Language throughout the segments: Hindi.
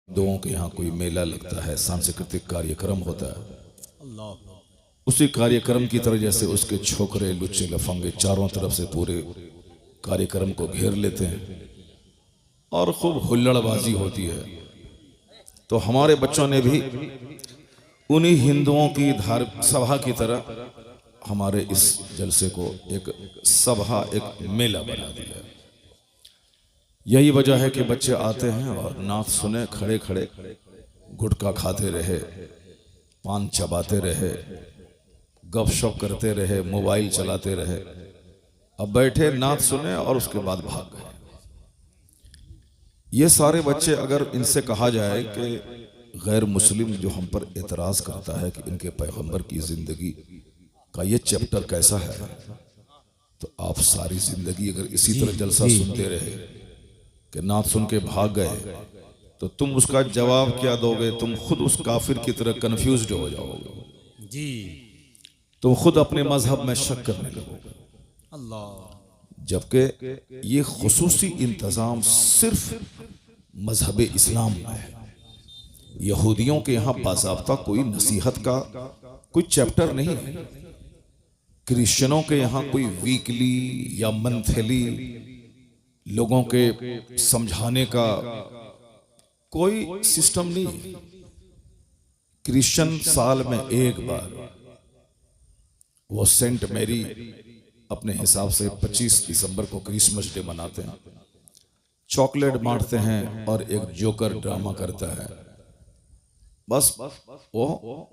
हिंदुओं के यहाँ कोई मेला लगता है, सांस्कृतिक कार्यक्रम होता है, उसी कार्यक्रम की तरह जैसे उसके छोकरे लुच्चे लफंगे चारों तरफ से पूरे कार्यक्रम को घेर लेते हैं और खूब हुल्लड़बाजी होती है। तो हमारे बच्चों ने भी उन्हीं हिंदुओं की धार्मिक सभा की तरह हमारे इस जलसे को एक सभा, एक मेला बना दिया। यही वजह है कि बच्चे आते हैं और नात सुने, खड़े खड़े गुटखा खाते रहे, पान चबाते रहे, गपशप करते रहे, मोबाइल चलाते रहे। अब बैठे नात सुने और उसके बाद भाग गए। ये सारे बच्चे, अगर इनसे कहा जाए कि गैर मुस्लिम जो हम पर एतराज करता है कि इनके पैगंबर की जिंदगी का ये चैप्टर कैसा है, तो आप सारी जिंदगी अगर इसी तरह जलसा सुनते रहे कि नात सुन के भाग गए, तो तुम उसका जवाब क्या दोगे? तुम खुद उस काफिर की तरह कंफ्यूज्ड हो जाओगे जी। तुम खुद अपने मजहब में शक करने लगोगे। अल्लाह। जबकि ये खुसूसी इंतजाम सिर्फ मजहब इस्लाम में है। यहूदियों के यहाँ बाज़ाब्ता कोई नसीहत का कोई चैप्टर नहीं है। क्रिश्चियनों के यहाँ कोई वीकली या मंथली लोगों के समझाने का कोई सिस्टम नहीं है। क्रिश्चियन साल में एक बार वो सेंट मैरी अपने हिसाब से 25 दिसंबर को क्रिसमस डे मनाते हैं, चॉकलेट बांटते हैं और एक जोकर ड्रामा करता है। बस वो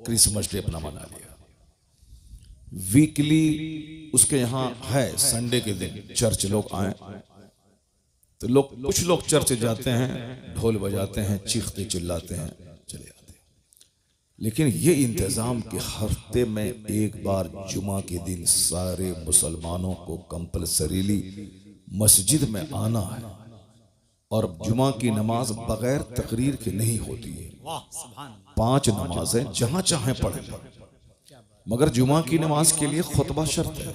क्रिसमस डे अपना मना लिया। वीकली उसके यहाँ है, संडे के दिन चर्च लोग आए तो कुछ लोग चर्च जाते हैं, ढोल बजाते हैं, चीखते चिल्लाते हैं, चले आते हैं। लेकिन ये इंतजाम कि हफ्ते में एक बार जुमा के दिन सारे मुसलमानों को कंपलसरीली मस्जिद में आना है और जुमा की नमाज बगैर तकरीर के नहीं होती है। 5 नमाजें जहां चाहें पढ़ लें, मगर जुमा की नमाज के लिए खुतबा शर्त है।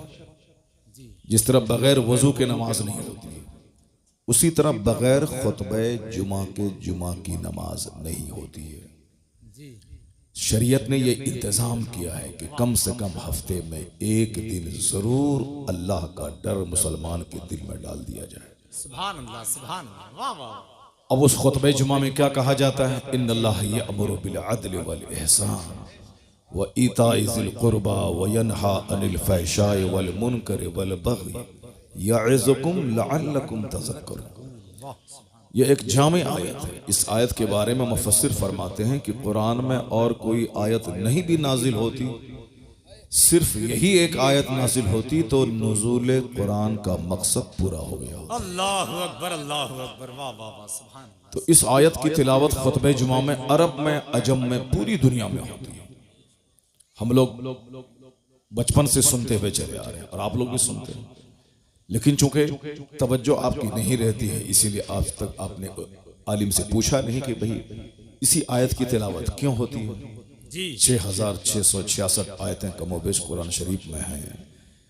जिस तरह बगैर वजू के नमाज नहीं होती, उसी तरह बगैर खुतबे जुमा के जुमा की नमाज नहीं होती है। शरीयत ने यह इंतजाम किया है कि कम से कम हफ्ते में एक दिन जरूर अल्लाह का डर मुसलमान के दिल में डाल दिया जाए। सुभान अल्लाह, सुभान अल्लाह, वाह वाह। अब उस खुतबे जुमा में क्या कहा जाता है? इन्नल्लाह यअमुरु बिल अदल वल इहसान व ईताइ ज़िल कुर्बा व यनहा अनिल फहशाइ वल मुनकर वल बग़ी यअज़ुकुम लअल्लकुम तज़क्करून। यह एक जामे आयत है। इस आयत के बारे में मुफस्सिर फरमाते हैं कि कुरान में और कोई आयत नहीं भी नाजिल होती, सिर्फ यही एक आयत नाजिल होती तो नुज़ूल कुरान का मकसद पूरा हो गया। अल्लाहु अकबर, अल्लाहु अकबर, वाह वाह वाह, सुभान। तो इस आयत की तिलावत खुतबे जुमा में अरब में, अजम में, पूरी दुनिया में होती है। हम लोग बचपन से सुनते हुए चले आ रहे हैं और आप लोग भी सुनते हैं, लेकिन चूंकि तवज्जो आपकी नहीं रहती है, इसीलिए आज तक आपने आलिम से पूछा नहीं कि भाई इसी आयत की तिलावत क्यों होती है। 6666 आयतें कमोबेश कुरान शरीफ में हैं,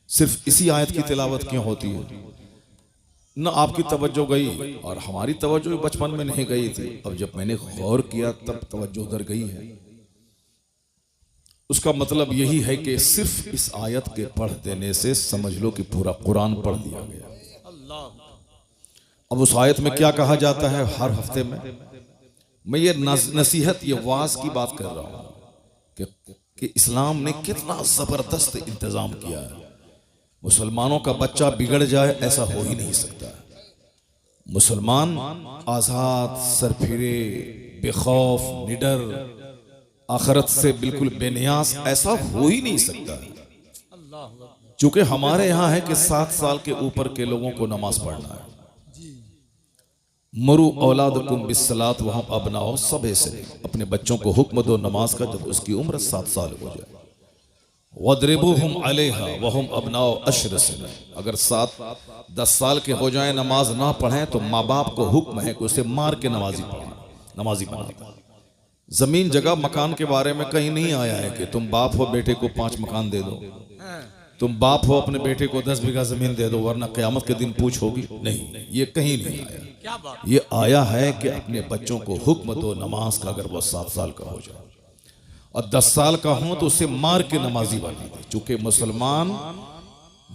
सिर्फ इसी आयत की तिलावत क्यों होती है? न आपकी तवज्जो गई और हमारी तवज्जो बचपन में नहीं गई थी। अब जब मैंने गौर किया तब तवज्जो उधर गई है। उसका मतलब यही है कि सिर्फ इस आयत के पढ़ देने से समझ लो कि पूरा कुरान पढ़ दिया गया। अब उस आयत में क्या कहा जाता है? हर हफ्ते में मैं ये नसीहत, ये वाज की बात कर रहा हूं कि इस्लाम ने कितना जबरदस्त इंतजाम किया है। मुसलमानों का बच्चा बिगड़ जाए ऐसा हो ही नहीं सकता। मुसलमान आजाद, सरफिरे, बेखौफ, निडर, आखिरत से बिल्कुल बेनियाज ऐसा हो ही नहीं सकता। चूंकि हमारे यहाँ है कि 7 साल के ऊपर के लोगों को नमाज पढ़ना है। मरु औलादकुम बिस्सलात वहम अबनाओ, सबे से अपने बच्चों को हुक्म दो नमाज का जब उसकी उम्र 7 साल हो जाए। वद्रिबूहुम अलैहा वहम अबनाओ अश्र से, अगर 7-10 साल के हो जाए नमाज ना पढ़ें तो माँ बाप को हुक्म है कि उसे मार के नमाजी बनाता। जमीन जगह मकान के बारे में कहीं नहीं आया है कि तुम बाप हो बेटे को 5 मकान दे दो। तुम बाप हो, अपने बेटे को 10 बीघा जमीन दे दो वरना क़यामत के दिन पूछ होगी। नहीं, ये कहीं नहीं आया। ये आया है कि अपने बच्चों को हुक्म दो नमाज का, अगर वो 7 साल का हो जाए और 10 साल का हो तो उसे मार के नमाजी बना दे। चूंकि मुसलमान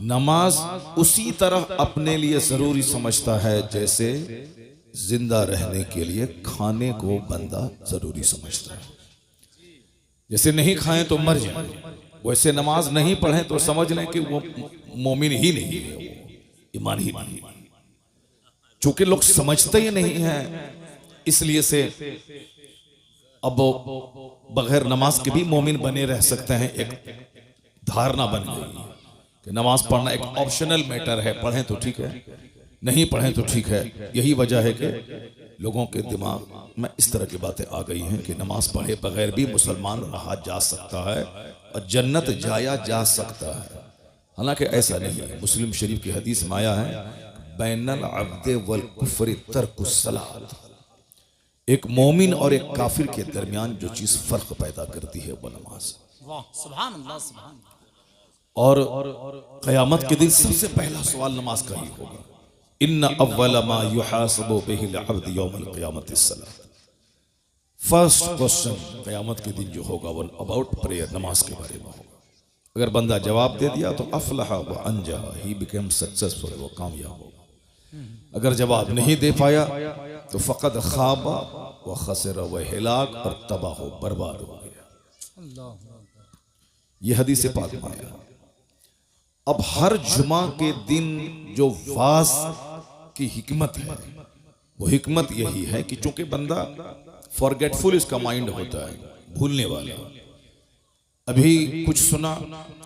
नमाज उसी तरह अपने लिए जरूरी समझता है जैसे जिंदा रहने के लिए खाने को बंदा जरूरी समझता है। जैसे नहीं खाएं तो मर जाएं, वैसे नमाज नहीं पढ़ें तो समझ लें कि वो मोमिन ही नहीं है, वो ईमान ही नहीं। चूंकि लोग समझते ही नहीं है, इसलिए से अब बगैर नमाज के भी मोमिन बने रह सकते हैं। एक धारणा बन गई कि नमाज पढ़ना एक ऑप्शनल मैटर है, पढ़ें तो ठीक है, नहीं पढ़ें तो ठीक है। यही वजह है कि लोगों के दिमाग में इस तरह की बातें आ गई हैं कि नमाज पढ़े बगैर भी मुसलमान रहा जा सकता है और जन्नत जाया जा सकता है। हालांकि ऐसा नहीं है। मुस्लिम शरीफ की हदीस में आया है, बैनल अब्दे वल कुफ्र तर्कुस सलात। एक मोमिन और एक काफिर के दरमियान जो चीज फर्क पैदा करती है वो नमाज। सुभान अल्लाह, सुभान अल्लाह। और क़यामत के दिन सबसे पहला सवाल नमाज का ही होगा। इन्ना अव्वल मा युहासबु बिहिल अब्द यौमल क़यामति सलात। फर्स्ट क्वेश्चन क़यामत के दिन जो होगा वो अबाउट प्रेयर, नमाज के बारे में होगा। अगर बंदा जवाब दे दिया तो अफलहा व अंजा, ही बिकेम सक्सेसफुल, वो कामयाब होगा। अगर जवाब नहीं दे पाया तो फ़क़द ख़ाबा व खसर व हिलाक, और तबाह हो बर्बाद हो गया। ये हदीस पाक में आया। अब हर जुमा के दिन जो वाज की हिकमत है वो हिकमत यही है कि चूंकि बंदा फॉरगेटफुल इसका माइंड होता है, भूलने वाला। अभी कुछ सुना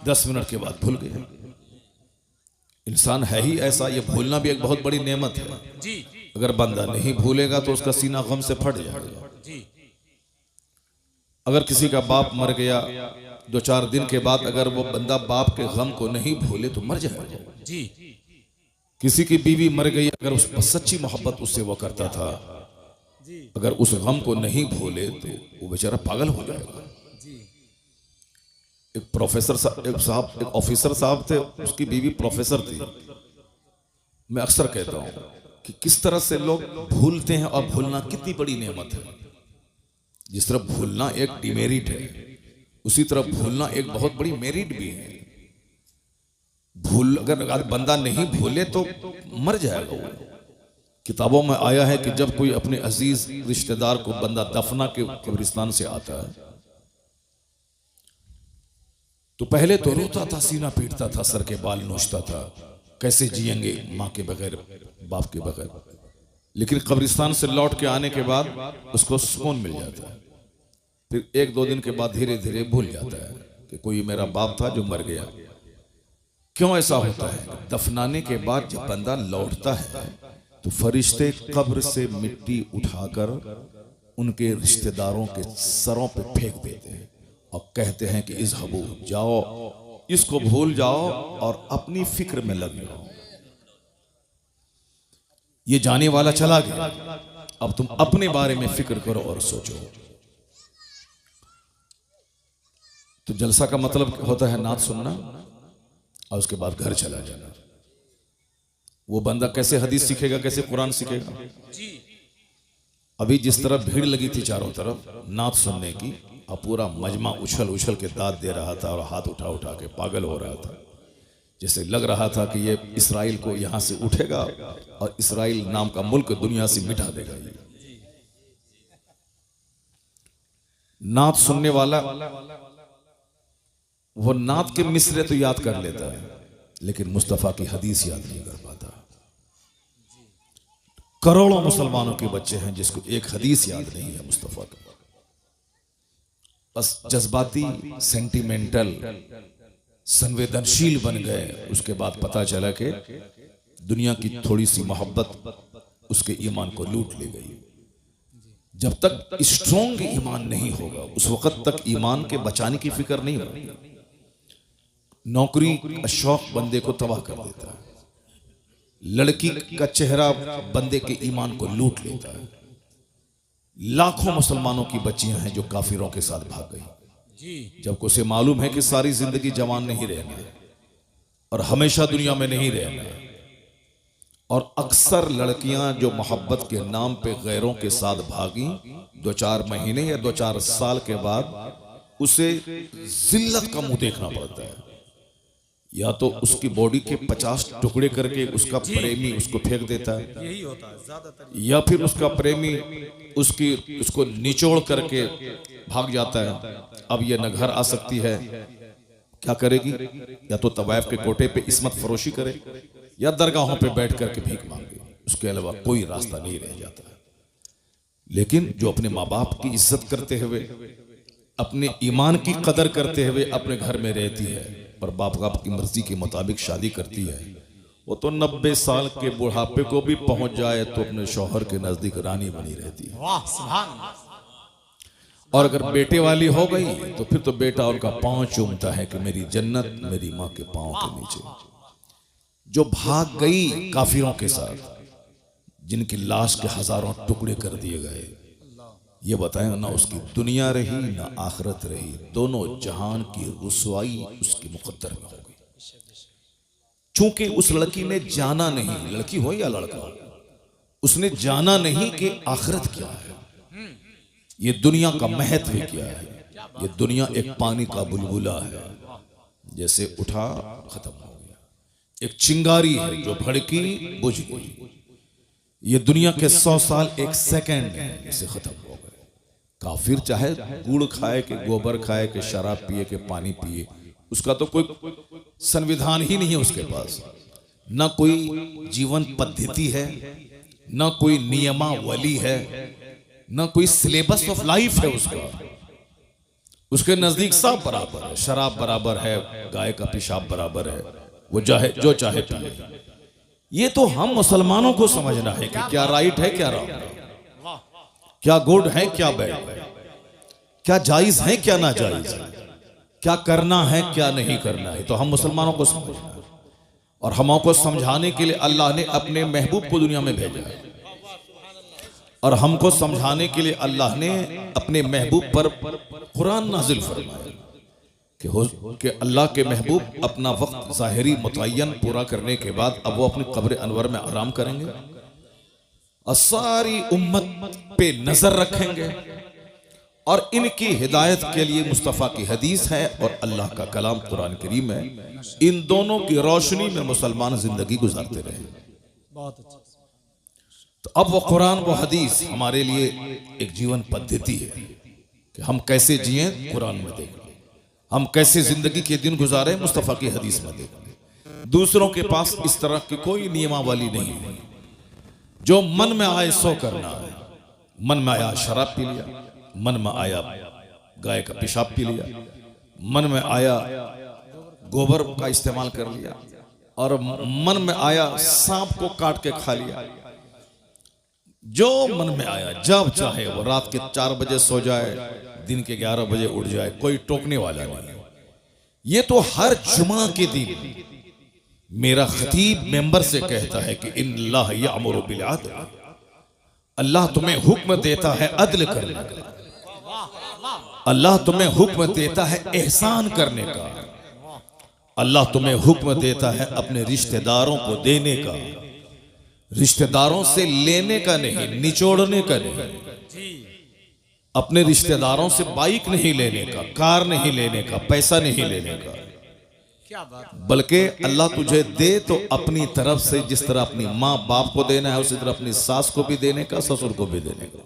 10 मिनट के बाद भूल गया। इंसान है ही ऐसा, ये भूलना भी एक बहुत बड़ी नेमत है। अगर बंदा नहीं भूलेगा तो उसका सीना गम से फट जाएगा। अगर किसी का बाप मर गया 2-4 दिन के बाद अगर वो बंदा बाप के गम को नहीं भूले तो मर जाएगा। किसी की बीवी मर गई, अगर उस पर सच्ची मोहब्बत उससे वो करता था, अगर उस गम को नहीं भूले तो वो बेचारा पागल हो जाएगा। एक प्रोफेसर एक ऑफिसर साहब थे, उसकी बीवी प्रोफेसर थी। मैं अक्सर कहता हूं कि किस तरह से लोग भूलते हैं और भूलना कितनी बड़ी नेमत है। जिस तरह भूलना एक डिमेरिट है, उसी तरह भूलना एक बहुत बड़ी मेरिट भी है। अगर बंदा नहीं भूले तो मर जाएगा वो। किताबों में आया है कि जब कोई अपने अजीज रिश्तेदार को बंदा दफना के कब्रिस्तान से आता है तो पहले तो रोता था, सीना पीटता था, सर के बाल नोचता था, कैसे जिएंगे माँ के बगैर, बाप के बगैर। लेकिन कब्रिस्तान से लौट के आने के बाद उसको सुकून मिल जाता है। फिर 1-2 दिन के बाद धीरे धीरे भूल जाता है कि कोई मेरा बाप था जो मर गया। क्यों ऐसा होता है? दफनाने के बाद जब बंदा लौटता है तो फरिश्ते कब्र से मिट्टी उठाकर उनके रिश्तेदारों के सरों पे फेंक देते हैं और कहते हैं कि इज़हबू, जाओ, इसको भूल जाओ और अपनी फिक्र में लग जाओ। ये जाने वाला चला गया, अब तुम अपने बारे में फिक्र करो और सोचो। तो जलसा का मतलब होता है नात सुनना और उसके बाद घर चला जाना। वो बंदा कैसे हदीस सीखेगा, कैसे कुरान सीखेगा? अभी जिस तरह भीड़ लगी थी चारों तरफ नात सुनने की, और पूरा मजमा उछल उछल के दाद दे रहा था और हाथ उठा उठा के पागल हो रहा था, जैसे लग रहा था कि ये इसराइल को यहां से उठेगा और इसराइल नाम का मुल्क दुनिया से मिटा देगा। नात सुनने वाला वो नात के मिसरे तो याद कर लेता है, लेकिन मुस्तफा की हदीस याद नहीं कर पाता। करोड़ों मुसलमानों के बच्चे हैं जिसको एक हदीस याद नहीं है मुस्तफा का। बस जज्बाती, सेंटिमेंटल, संवेदनशील बन गए। उसके बाद पता चला कि दुनिया की थोड़ी सी मोहब्बत उसके ईमान को लूट ले गई। जब तक स्ट्रॉन्ग ईमान नहीं होगा उस वक्त तक ईमान के बचाने की फिक्र नहीं होगी। नौकरी का शौक बंदे को तबाह कर देता है, लड़की का चेहरा बंदे के ईमान को लूट लेता है। लाखों मुसलमानों की बच्चियां हैं जो काफिरों के साथ भाग गई, जबकि उसे मालूम है कि सारी जिंदगी जवान नहीं रहना है। और हमेशा दुनिया में नहीं रहना है। और अक्सर लड़कियां जो मोहब्बत के नाम पे गैरों के साथ भागी 2-4 महीने या 2-4 साल के बाद उसे जिल्लत का मुंह देखना पड़ता है। या तो उसकी बॉडी के 50 टुकड़े करके उसका प्रेमी उसको फेंक देता है, यही होता है ज्यादातर, या फिर उसका प्रेमी उसको निचोड़ करके भाग जाता है। अब ये न घर आ सकती है, क्या करेगी? या तो तवायफ के कोटे पे इस्मत फरोशी करे या दरगाहों पे बैठ करके भीख मांगे, उसके अलावा कोई रास्ता नहीं रह जाता। लेकिन जो अपने माँ बाप की इज्जत करते हुए, अपने ईमान की कदर करते हुए अपने घर में रहती है और बाप बाप की मर्जी के मुताबिक शादी करती है, वो तो 90 साल के बुढ़ापे को भी पहुंच जाए तो अपने शौहर के नजदीक रानी बनी रहती है। वाह सुभान अल्लाह। और अगर बेटे वाली हो गई तो फिर तो बेटा उनका पांव चूमता है कि मेरी जन्नत मेरी माँ के पांव के नीचे। जो भाग गई काफिरों के साथ, जिनकी लाश के हजारों टुकड़े कर दिए गए, ये बताएं ना उसकी दुनिया रही ना आखिरत रही, दोनों जहान की रुसवाई उसके मुकद्दर में हो गई। चूंकि उस लड़की ने जाना नहीं, लड़की हो या लड़का, उसने जाना नहीं कि आखिरत क्या है, ये दुनिया का महत्व क्या है। ये दुनिया एक पानी का बुलबुला है, जैसे उठा खत्म हो गया। एक चिंगारी है जो भड़की बुझ गई। ये दुनिया के 100 साल एक सेकंड में इसे खत्म हो गए। काफिर चाहे गुड़ खाए के गोबर खाए के शराब पिए के पानी पिए, उसका तो कोई संविधान ही नहीं है उसके पास, ना कोई जीवन पद्धति है, ना कोई नियमावली है, ना कोई सिलेबस ऑफ लाइफ है उसका। उसके नजदीक सब बराबर है, शराब बराबर है, गाय का पेशाब बराबर है, वो जो चाहे पिए। ये तो हम मुसलमानों को समझना है कि क्या राइट है क्या रॉन्ग है, क्या गुड है क्या बैड है, क्या जायज है क्या ना जायज है, क्या करना है क्या नहीं करना है। तो हम मुसलमानों को समझना है। और हमको समझाने के लिए अल्लाह ने अपने महबूब को दुनिया में भेजा है, और हमको समझाने के लिए अल्लाह ने अपने महबूब पर कुरान नाजिल फरमाया कि अल्लाह के महबूब अपना वक्त ज़ाहिरी मुतय्यन पूरा करने के बाद अब वो अपनी कब्र अनवर में आराम करेंगे और सारी उम्मत पे नजर रखेंगे। और इनकी हिदायत के लिए मुस्तफ़ा की हदीस है और अल्लाह का कलाम कुरान करीम है। इन दोनों की रोशनी में मुसलमान जिंदगी गुजारते रहे। बहुत अच्छा। तो अब वो कुरान वो हदीस हमारे लिए एक जीवन पद्धति है कि हम कैसे जिए, कुरान में देख लें। हम कैसे जिंदगी के दिन गुजारे, मुस्तफ़ा की हदीस में देख लें। दूसरों के पास इस तरह की कोई नियमावली नहीं है। जो मन में आए सो करना है। मन में आया शराब पी लिया, मन में आया गाय का पेशाब पी लिया, मन में आया गोबर का इस्तेमाल कर लिया, और मन में आया सांप को काट के खा लिया। जो मन में आया, जब चाहे वो रात के 4 बजे सो जाए, दिन के 11 बजे उठ जाए, कोई टोकने वाला नहीं। ये तो हर जुमा के दिन मेरा खतीब मेंबर से कहता है कि इन्नल्लाह यअमुरु बिल अदल, अल्लाह तुम्हें हुक्म देता है अदल करने का, अल्लाह तुम्हें हुक्म देता है एहसान करने का, अल्लाह तुम्हें हुक्म देता है अपने रिश्तेदारों को देने का, रिश्तेदारों से लेने का नहीं, निचोड़ने का नहीं। अपने रिश्तेदारों से बाइक नहीं लेने का, कार नहीं लेने का, पैसा नहीं लेने का, क्या बात। बल्कि अल्लाह तुझे दे तो अपनी तरफ से जिस तरह अपनी माँ बाप को देना है उसी तरह अपनी सास को भी देने का, ससुर को भी देने का।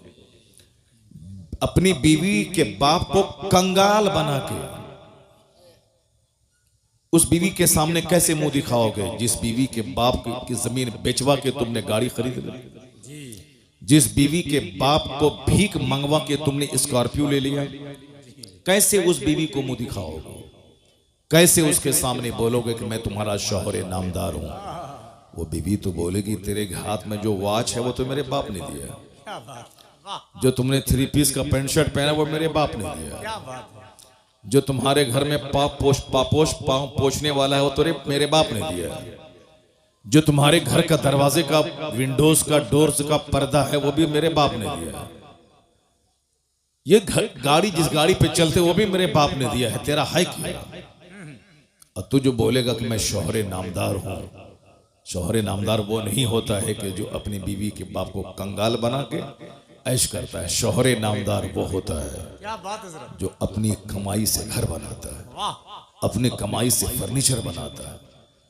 अपनी बीवी के बाप को कंगाल बना के उस बीवी के सामने कैसे मुंह दिखाओगे जिस बीवी के बाप की जमीन बेचवा के तुमने गाड़ी खरीद ली, जिस बीवी के बाप को भीख मंगवा के तुमने स्कॉर्पियो ले लिया। कैसे उस बीवी को मुंह दिखाओगे, कैसे उसके सामने बोलोगे कि मैं तुम्हारा शौहर नामदार हूं। वो बीवी तो बोलेगी तेरे हाथ में जो वॉच है वो तो मेरे बाप ने दिया, क्या बात। जो तुमने 3 पीस का पैंट शर्ट पहना वो मेरे बाप ने दिया, क्या बात है। जो तुम्हारे घर में पापोश पांव पोछने वाला है वो तो मेरे बाप ने दिया, जो तुम्हारे घर का दरवाजे का विंडोज का डोर्स का पर्दा है वो भी मेरे बाप ने दिया, ये गाड़ी जिस गाड़ी पे चलते वो भी मेरे बाप ने दिया है। तेरा है क्या? और तू जो बोलेगा कि मैं शौहरे नामदार हूं, शौहरे नामदार वो नहीं होता है कि जो अपनी बीवी के बाप को कंगाल बना के ऐश करता है। शौहरे नामदार वो होता है क्या बात है हजरत, जो अपनी कमाई से घर बनाता है, वाह अपनी कमाई से फर्नीचर बनाता है,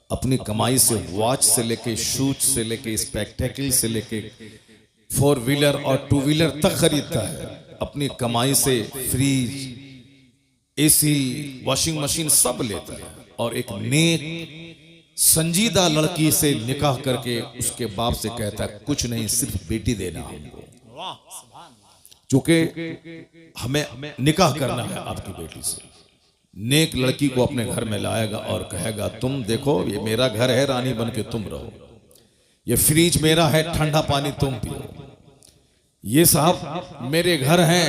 अपनी कमाई से वॉच से लेके शूज से लेके स्पेक्टेकल से लेके 4 व्हीलर और 2 व्हीलर तक खरीदता है, अपनी कमाई से फ्रिज, एसी, वॉशिंग मशीन सब लेता है, और एक नेक संजीदा लड़की से निकाह करके उसके बाप से कहता है कुछ नहीं, सिर्फ बेटी देना हमको, वाह सुभान अल्लाह। क्योंकि हमें निकाह करना है आपकी बेटी से। नेक लड़की को अपने घर में लाएगा और कहेगा तुम देखो ये मेरा घर है, रानी बन के तुम रहो, ये फ्रिज मेरा है, ठंडा पानी तुम पियो, ये साहब मेरे घर हैं,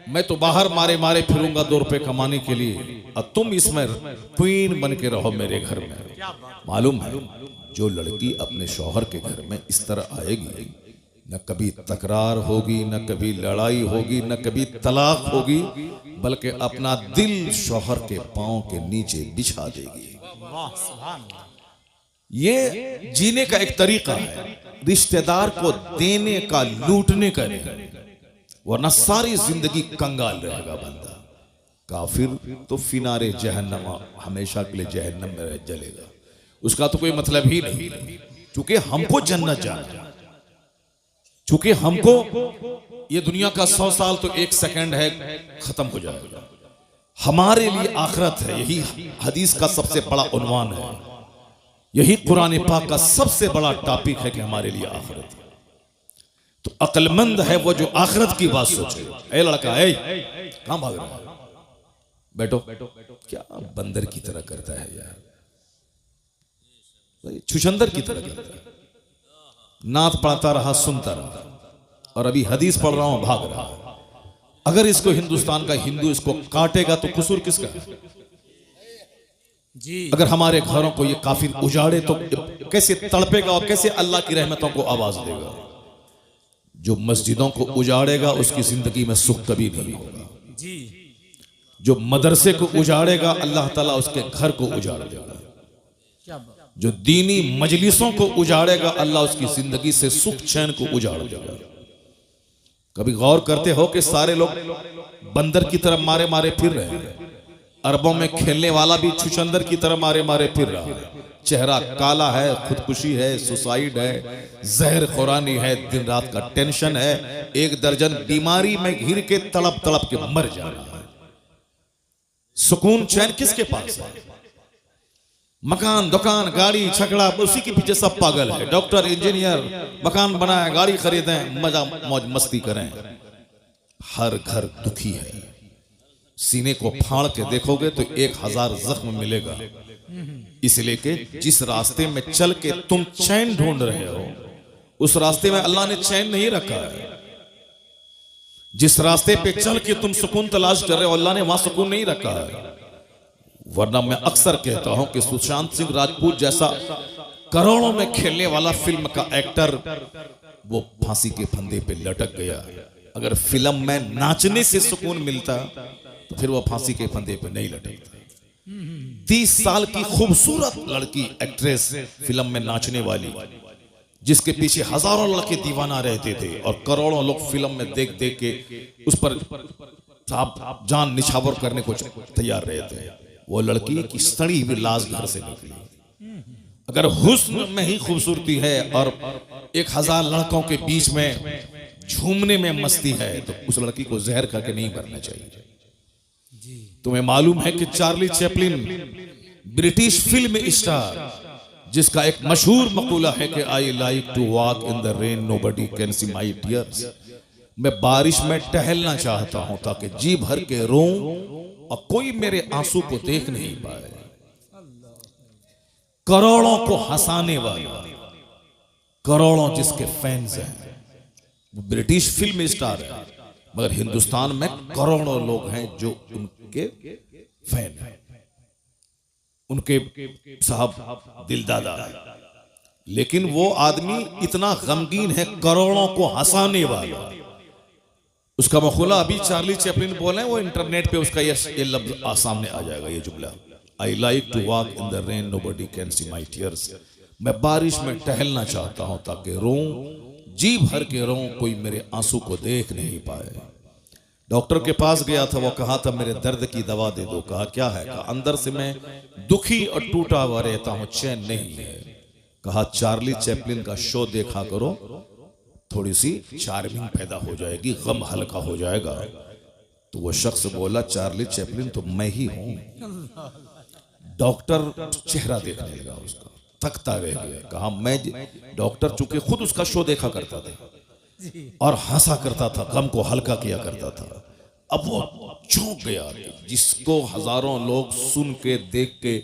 मैं तो बाहर मारे मारे फिरूंगा 2 रुपए कमाने के लिए, और तुम इसमें क्वीन बन के रहो मेरे घर में। क्या बात, मालूम है जो लड़की अपने शौहर के घर में इस तरह आएगी, न कभी तकरार होगी, न कभी लड़ाई होगी, न कभी तलाक होगी, बल्कि अपना दिल शौहर के पांव के नीचे बिछा देगी। वाह सुभान अल्लाह। ये जीने का एक तरीका है, रिश्तेदार को देने का, लूटने का नहीं, वरना सारी जिंदगी कंगाल रहेगा बंदा। काफिर तो फिनारे जहन्नम, हमेशा के लिए जहन्नम में रह जलेगा, उसका तो कोई मतलब ही नहीं, क्योंकि हमको जन्नत जाना, चूंकि हमको ये दुनिया का 100 साल तो 1 सेकंड है, खत्म हो जाएगा, हमारे लिए आखिरत है। यही हदीस का सबसे बड़ा उन्वान है, यही कुरान पाक का सबसे बड़ा टॉपिक है कि हमारे लिए आखिरत है। तो अक्लमंद है वो जो आखिरत की बात सोचे। ए लड़का, ए कहां भाग रहा है, बैठो, क्या बंदर की तरह करता है यार, छुछंदर की तरह करता है। नात पढ़ता रहा, सुनता रहा, और अभी हदीस पढ़ रहा हूं, भाग रहा है। अगर इसको हिंदुस्तान का हिंदू इसको काटेगा तो कसूर किसका है? जी अगर हमारे घरों को ये काफिर उजाड़े तो कैसे तड़पेगा और कैसे अल्लाह की रहमतों को आवाज देगा। जो मस्जिदों को उजाड़ेगा उसकी जिंदगी में सुख कभी नहीं होगा। जी जो मदरसे को उजाड़ेगा अल्लाह ताला उसके घर को उजाड़ देगा। क्या बात, जो दीनी मजलिसों को उजाड़ेगा अल्लाह उसकी जिंदगी से सुख चैन को उजाड़ देगा। कभी गौर करते हो कि सारे लोग बंदर की तरह मारे मारे फिर रहे हैं। अरबों में खेलने वाला भी छुछंदर की तरह मारे मारे फिर रहा है। चेहरा काला है, खुदकुशी है, सुसाइड है, जहर खुरानी है, दिन रात का टेंशन है, 1 दर्जन बीमारी में घिर के तड़प तड़प के मर जा रहा है। सुकून चैन किसके पास है? मकान, दुकान, गाड़ी, छकड़ा, उसी के पीछे सब पागल है। डॉक्टर, इंजीनियर, मकान बनाए, गाड़ी खरीदें, मजा मौज मस्ती करें। हर घर दुखी है। सीने को फाड़ के देखोगे तो 1000 जख्म मिलेगा। इसलिए कि जिस रास्ते में चल के तुम चैन ढूंढ रहे हो उस रास्ते में अल्लाह ने चैन नहीं रखा है। जिस रास्ते पे चल के तुम सुकून तलाश कर रहे हो अल्लाह ने वहां सुकून नहीं रखा है। वरना मैं अक्सर कहता हूं कि सुशांत सिंह राजपूत जैसा करोड़ों में खेलने वाला फिल्म का एक्टर वो फांसी के फंदे पे लटक गया। अगर फिल्म में नाचने से सुकून मिलता तो फिर वो फांसी के फंदे पे नहीं लटकता। 30 साल की खूबसूरत लड़की एक्ट्रेस फिल्म में नाचने वाली, जिसके पीछे हजारों लड़के दीवाना रहते थे और करोड़ों लोग फिल्म में देख देख के उस पर जान निछावर करने को तैयार रहते। वो लड़की की सड़ी हुई लाश घर से निकली। अगर हुस्न में ही खूबसूरती है और 1000 लड़कों के बीच में झूमने में मस्ती है तो उस लड़की को जहर करके नहीं मरना चाहिए। तुम्हें मालूम है कि Charlie Chaplin British film star, जिसका एक मशहूर मकूला है कि I like to walk in the rain nobody can see my tears, मैं बारिश में टहलना चाहता हूं ताकि जी भर के रोऊं और कोई मेरे आंसू को देख नहीं पाए। करोड़ों को हंसाने वाला, करोड़ों जिसके फैंस हैं, वो ब्रिटिश फिल्म स्टार है, मगर हिंदुस्तान में करोड़ों लोग हैं जो उनके फैन हैं, उनके साहब दिलदादा है। लेकिन वो आदमी इतना गमगीन है, करोड़ों को हंसाने वाला। उसका मखूला अभी चार्ली चैपलिन बोले, वो इंटरनेट पे उसका ये लफ्ज सामने आ जाएगा, ये जुमला I like to walk in the rain, nobody can see my tears. मैं बारिश में टहलना चाहता हूं ताकि रोऊं, जी भर के रोऊं, कोई मेरे आंसू को देख नहीं पाए। डॉक्टर के पास गया था, वो कहा था मेरे दर्द की दवा दे दो। कहा क्या है? कहा अंदर से मैं दुखी और टूटा हुआ रहता हूं, चैन नहीं है। कहा चार्ली चैपलिन का शो देखा करो, थोड़ी सी चार्मिंग पैदा हो जाएगी, गम हल्का हो जाएगा। तो वो शख्स बोला चार्ली चैपलिन तो मैं ही हूं। डॉक्टर चेहरा देखने लगा उसका, थकता रह गया। कहा मैं, डॉक्टर चूंकि खुद उसका शो देखा करता था और हंसा करता था, गम को हल्का किया करता था। अब वो चौंक गया। जिसको हजारों लोग सुन के देख के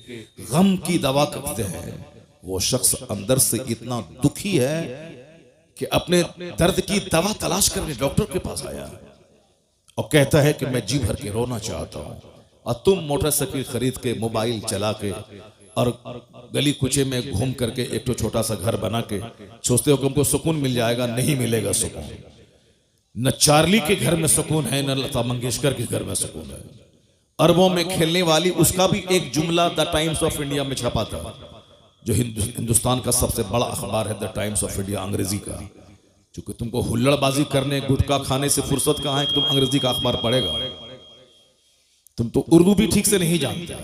गम की दवा करते हैं, वो शख्स अंदर से इतना दुखी है कि अपने दर्द की दवा तलाश करने डॉक्टर के पास आया और कहता है कि मैं जी भर के रोना चाहता हूं। और तुम मोटरसाइकिल खरीद के, मोबाइल चला के और गली कुचे में घूम करके एक तो छोटा सा घर बना के सोचते हो कि हमको सुकून मिल जाएगा। नहीं मिलेगा सुकून। न चार्ली के घर में सुकून है, न लता मंगेशकर के घर में सुकून है। अरबों में खेलने वाली, उसका भी एक जुमला द टाइम्स ऑफ इंडिया में छपा था, जो हिंदुस्तान का सबसे बड़ा अखबार है, द टाइम्स ऑफ इंडिया, अंग्रेजी का। क्योंकि तुमको हुल्लड़बाजी करने, गुटखा खाने से फुर्सत कहां है कि तुम अंग्रेजी का अखबार पढ़ेगा। तुम तो उर्दू भी ठीक से नहीं जानते,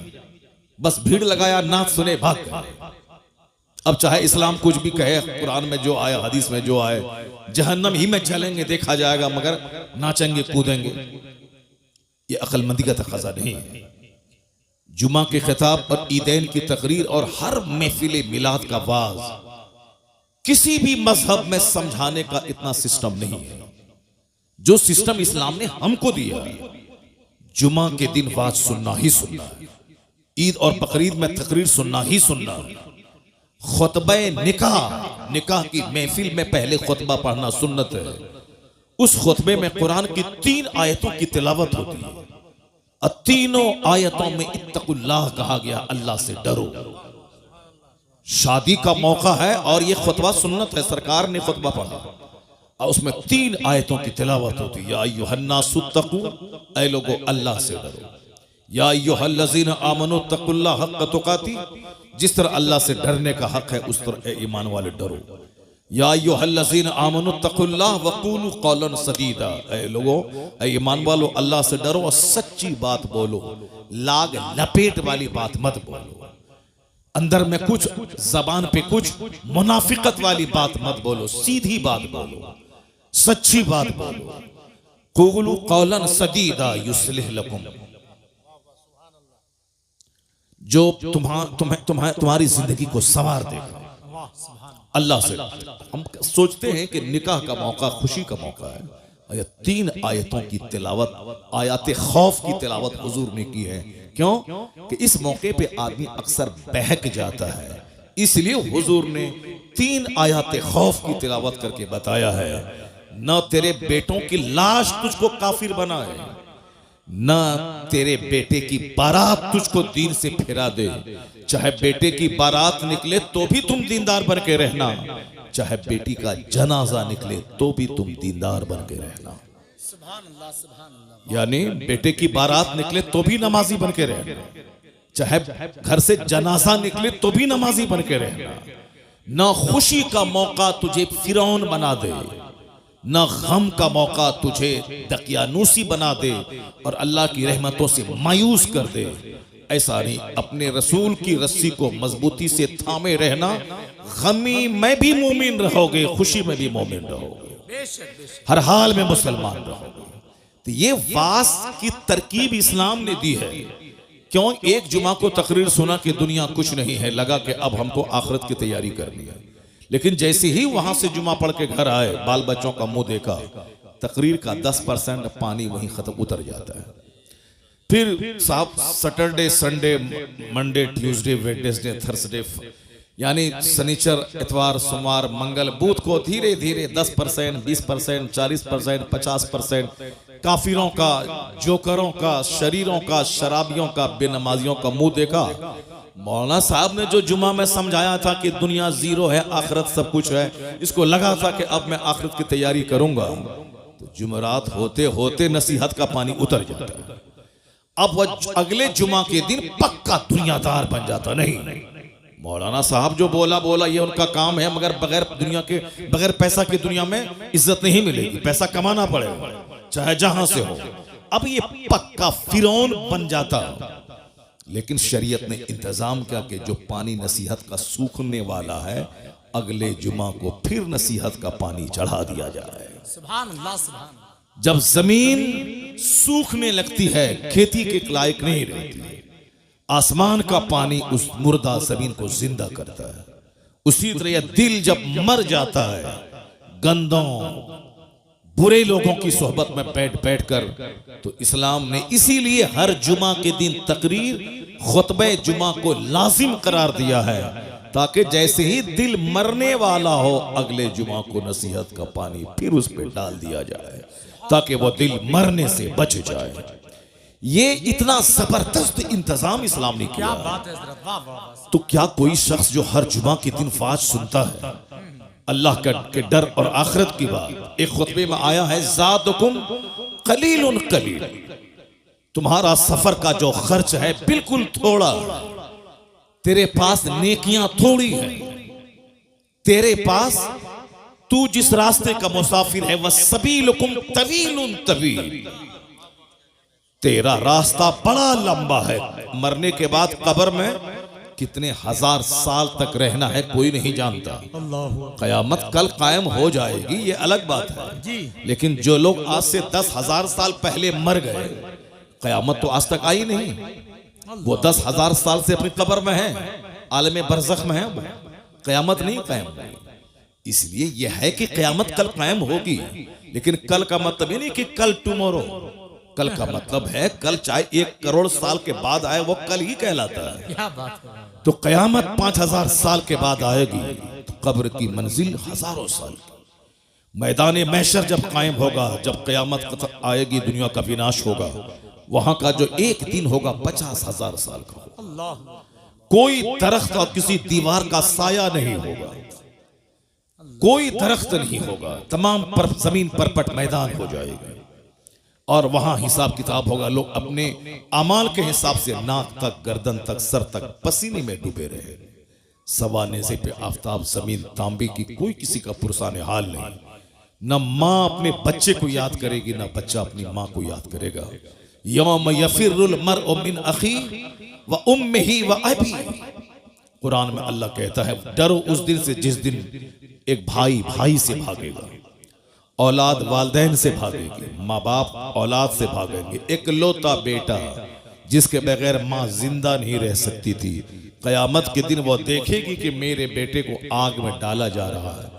बस भीड़ लगाया, नाच सुने, भाग गए। अब चाहे इस्लाम कुछ भी कहे, कुरान में जो आया, हदीस में जो आए, जहन्नम ही में चलेंगे, देखा जाएगा, मगर नाचेंगे कूदेंगे। ये अक्लमंदी का तकाजा नहीं है। जुमा के खिताब और ईदैन की तकरीर और हर महफिल मिलाद का वाज किसी भी मजहब में समझाने का इतना सिस्टम नहीं है जो सिस्टम इस्लाम ने हमको दिया। जुमा के दिन वाज सुनना ही सुनना है, ईद और बकरीद में तकरीर सुनना ही सुनना है। खुतबे निकाह, निकाह की महफिल में पहले खुतबा पढ़ना सुन्नत है। उस खुतबे में कुरान की 3 आयतों की तिलावत होती है और तीनों आयतों में इत्तकुल्लाह कहा गया, अल्लाह से डरो। शादी का मौका है और ये खुतबा सुन्नत है, सरकार ने खुतबा पढ़ा और उसमें 3 आयतों की तिलावत होती है। या अय्युहन्नासुत्तकू, ऐ लोगो अल्लाह से डरो। या अय्युहल्लज़ीना आमनू तकुल्लाह हक़्क़ तुक़ाती, जिस तरह अल्लाह से डरने का हक है उस तरह ईमान वाले डरो। या अय्युहल्लज़ीना आमनू तकुल्लाह वक़ूलू क़ौलन सदीदा, ऐ लोगो, ऐ ईमान वालो, अल्लाह से डरो और सच्ची बात बोलो, लाग लपेट वाली बात मत बोलो। अंदर में कुछ, जबान पे कुछ, मुनाफिकत वाली बात मत बोलो, सीधी बात बोलो, सच्ची बात बोलो। क़ूलू क़ौलन सदीदा युस्लिह लकुम, जो तुम्हारी जिंदगी को संवार देगा। अल्लाह से हम सोचते हैं कि निकाह का मौका खुशी का मौका है, और ये 3 आयतों की तिलावत, आयात खौफ की तिलावत हुजूर ने की है। क्यों? कि इस मौके पे आदमी अक्सर बहक जाता है, इसलिए हुजूर ने 3 आयात खौफ की तिलावत करके बताया है। न तेरे बेटों की लाश तुझको काफिर बनाए, न तेरे बेटे की बारात तुझको दीन से फिरा दे। चाहे बेटे की बारात निकले तो भी तुम दीनदार बन के रहना, चाहे बेटी का जनाजा निकले तो भी तुम दीनदार बन के रहना। यानी बेटे की बारात निकले तो भी नमाजी बन के रहना, चाहे घर से जनाजा निकले तो भी नमाजी बन के रहना। न खुशी का मौका तुझे फिरौन बना दे, न गम का मौका तुझे दकियानूसी बना दे और अल्लाह की रहमतों से मायूस कर दे। ऐसा नहीं, अपने रसूल की रस्सी को मजबूती से थामे रहना। गमी में भी मोमिन रहोगे, खुशी में भी मोमिन रहोगे, हर हाल में मुसलमान रहोगे। तो ये वास की तरकीब इस्लाम ने दी है। क्यों? एक जुमा को तकरीर सुना कि दुनिया कुछ नहीं है, लगा कि अब हमको आखिरत की तैयारी करनी है। लेकिन जैसे ही वहां से जुमा पढ़ के घर आए, बाल बच्चों का मुंह देखा, तकरीर का 10% पानी वहीं खत्म उतर जाता है। फिर साहब Saturday, Sunday, Monday, Tuesday, Wednesday, Thursday, यानी शनिचर, इतवार, सोमवार, मंगल, बुध को धीरे धीरे 10%, 20%, 40%, 50% काफिरों का, जोकरों का, शरीरों का, शराबियों का, बेनमाजियों का मुंह देखा। मौलाना साहब ने जो जुमा में समझाया था कि दुनिया जीरो है, आखिरत सब कुछ है, इसको लगा था कि अब मैं आखिरत की तैयारी करूंगा। तो जुमरात होते होते नसीहत का पानी उतर जाता है। अब वह अगले जुमा के दिन पक्का दुनियादार बन जाता। नहीं, मौलाना साहब जो बोला ये उनका काम है, मगर बगैर पैसा की दुनिया में इज्जत नहीं मिलेगी, पैसा कमाना पड़ेगा चाहे जहां से हो। अब ये पक्का फिरौन बन जाता। लेकिन शरीयत ने इंतजाम किया कि जो पानी नसीहत का सूखने वाला है, अगले जुमा को फिर नसीहत का पानी चढ़ा दिया जाए। सुभान अल्लाह, सुभान अल्लाह। जब जमीन सूखने लगती है, खेती के लायक नहीं रहती, आसमान का पानी उस मुर्दा जमीन को जिंदा करता है। उसी तरह यह दिल जब मर जाता है, गंदों बुरे लोगों की सोहबत में बैठ कर, तो इस्लाम ने इसीलिए हर जुमा के दिन तकरीर खुतबे जुमा को लाजिम करार दिया है, ताकि जैसे ही दिल मरने वाला हो, अगले जुमा को नसीहत का पानी फिर उस पर डाल दिया जाए, ताकि वो दिल मरने से बच जाए। ये इतना जबरदस्त इंतजाम इस्लाम ने किया। क्या बात है हज़रत, वाह वाह वाह। तो क्या कोई शख्स जो हर जुमा के दिन फाज सुनता है, अल्लाह के डर और आखिरत की बात, एक खुतबे में आया है, ज़ादुकुम कलीलुन कलील, तुम्हारा सफर का जो खर्च है बिल्कुल थोड़ा, तेरे पास नेकियां थोड़ी है, तेरे पास तू जिस रास्ते का मुसाफिर है वह सबीलुकुम तवीलुन तवील, तेरा रास्ता बड़ा लंबा है। मरने के बाद कब्र में कितने हजार साल तक रहना है कोई नहीं जानता। कयामत कल कायम हो जाएगी, ये अलग बात है जी। लेकिन जो लोग आज से 10,000 साल पहले मर गए, कयामत तो आज तक आई नहीं, वो 10,000 साल से अपनी कब्र में है, आलम बरज़ख में है, वो कयामत नहीं कायम हुई। इसलिए यह है कि कयामत कल कायम होगी, लेकिन कल का मतलब ये नहीं कि कल टुमारो, कल का मतलब है कल चाहे 1 करोड़ साल के बाद आए, वो कल ही कहलाता है। क्या बात है। तो कयामत 5,000 साल के बाद आएगी, तो कब्र की मंजिल हजारों साल की। मैदान महशर जब कायम होगा, जब कयामत आएगी, दुनिया का विनाश होगा, वहां का जो एक दिन होगा 50,000 साल का होगा। अल्लाह, कोई दरख्त और किसी दीवार का साया नहीं होगा, कोई दरख्त नहीं होगा, तमाम जमीन परपट मैदान हो जाएगा, और वहां हिसाब किताब होगा। लोग अपने अमाल के हिसाब से नाक तक, गर्दन तक, सर तक पसीने में डूबे रहे। सवा नेज़े पे आफताब, जमीन तांबे की, कोई किसी का पुरसाने हाल नहीं। न माँ अपने बच्चे को याद करेगी, न बच्चा अपनी माँ को याद करेगा। यौम यफिरुल मर्उ मिन अखी व उम्मिही व अबी, कुरान में अल्लाह कहता है, डरो उस दिन से जिस दिन एक भाई भाई से भागेगा, औलाद वालदैन से भागेगी, माँ बाप औलाद से भागेंगे। इकलौता बेटा जिसके बगैर माँ जिंदा नहीं रह सकती थी, कयामत के दिन वो देखेगी कि मेरे बेटे को आग में डाला जा रहा है,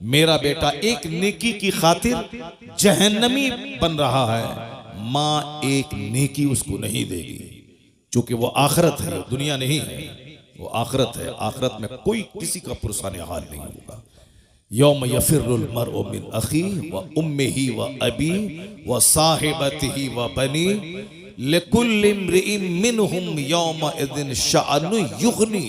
मेरा बेटा एक नेकी की खातिर जहन्नमी बन रहा है, माँ एक नेकी उसको नहीं देगी, क्योंकि वो आखिरत है, दुनिया नहीं है, वो आखिरत है। आखिरत में कोई किसी का पुरसाने हाल नहीं होगा। यौम यफिरुल मर्उ मिन अखी व उम्मिही व अबी व साहिबतिही व बनी लिकुल्लि इम्रिइन मिनहुम यौमइज़िन शअनु युग़नी।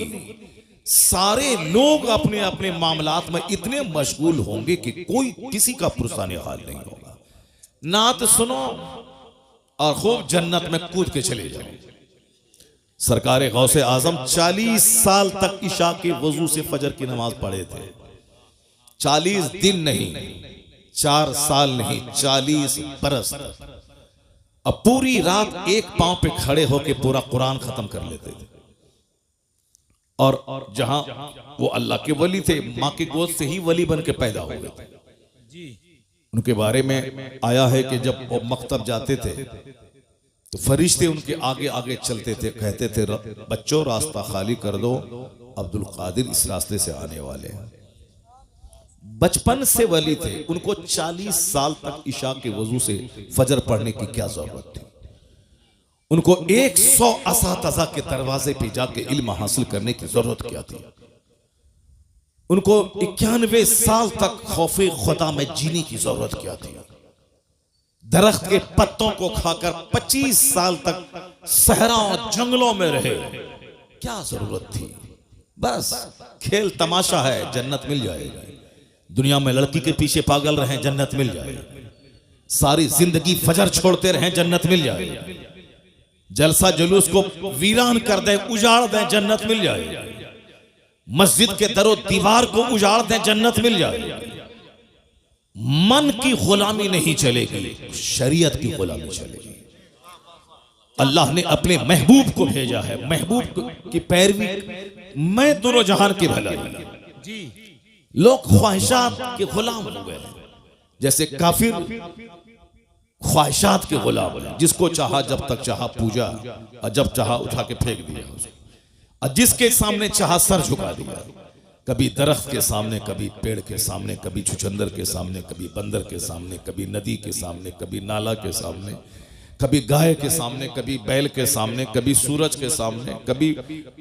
सारे लोग अपने अपने मामलात में इतने मशगूल होंगे कि कोई किसी का पुरसाने हाल नहीं होगा। नात सुनो और खूब जन्नत में कूद के चले जाओ। सरकार गौसे आजम 40 साल तक इशा के वजू से फजर की नमाज पढ़े थे। 40 दिन नहीं, 4 साल नहीं, 40 बरस। अब पूरी रात एक पांव पे खड़े होके पूरा कुरान खत्म कर लेते थे। और जहां वो अल्लाह के वली थे, मां की गोद से ही वली बन के पैदा हो गए थे। उनके बारे में आया है कि जब वो मकतब जाते थे तो फरिश्ते उनके आगे आगे चलते थे, कहते थे, बच्चों रास्ता खाली कर दो, अब्दुल कादिर इस रास्ते से आने वाले हैं। बचपन से वली थे, उनको 40 साल तक इशा के वजू से फजर पढ़ने की क्या जरूरत थी। उनको 100 असातिज़ा के दरवाजे पे जाके इल्म हासिल करने की जरूरत क्या थी। उनको 91 साल तक खौफे खुदा में जीने की जरूरत क्या थी। दरख्त के पत्तों को खाकर 25 साल तक सहरा और जंगलों में रहे, क्या जरूरत थी। बस खेल तमाशा है, जन्नत मिल जाएगा। दुनिया में लड़की के पीछे पागल रहे, जन्नत मिल जाएगी। सारी जिंदगी फजर छोड़ते रहे, जन्नत मिल जाएगी। जलसा जुलूस को वीरान कर दे, उजाड़ दें, जन्नत मिल जाए। मस्जिद के दरो दीवार को उजाड़ दें, जन्नत मिल जाए। मन की गुलामी नहीं चलेगी, शरीयत की गुलामी चलेगी। अल्लाह ने अपने महबूब को भेजा है, महबूब की पैरवी मैं दोनों जहान की भलाई। लोग ख्वाहिशात के गुलाम हो गए, जैसे काफिर ख्वाहिशात के गुलाम है, जिसको चाहा जब तक चाहा पूजा और जब चाहा उठा के फेंक दिया, और जिसके सामने चाहा सर झुका दिया। कभी दरख्त के सामने, कभी पेड़ के सामने, कभी छुछंदर के सामने, कभी बंदर के सामने, कभी नदी के सामने, कभी नाला के सामने, कभी गाय के सामने, कभी बैल के सामने, कभी सूरज के सामने, कभी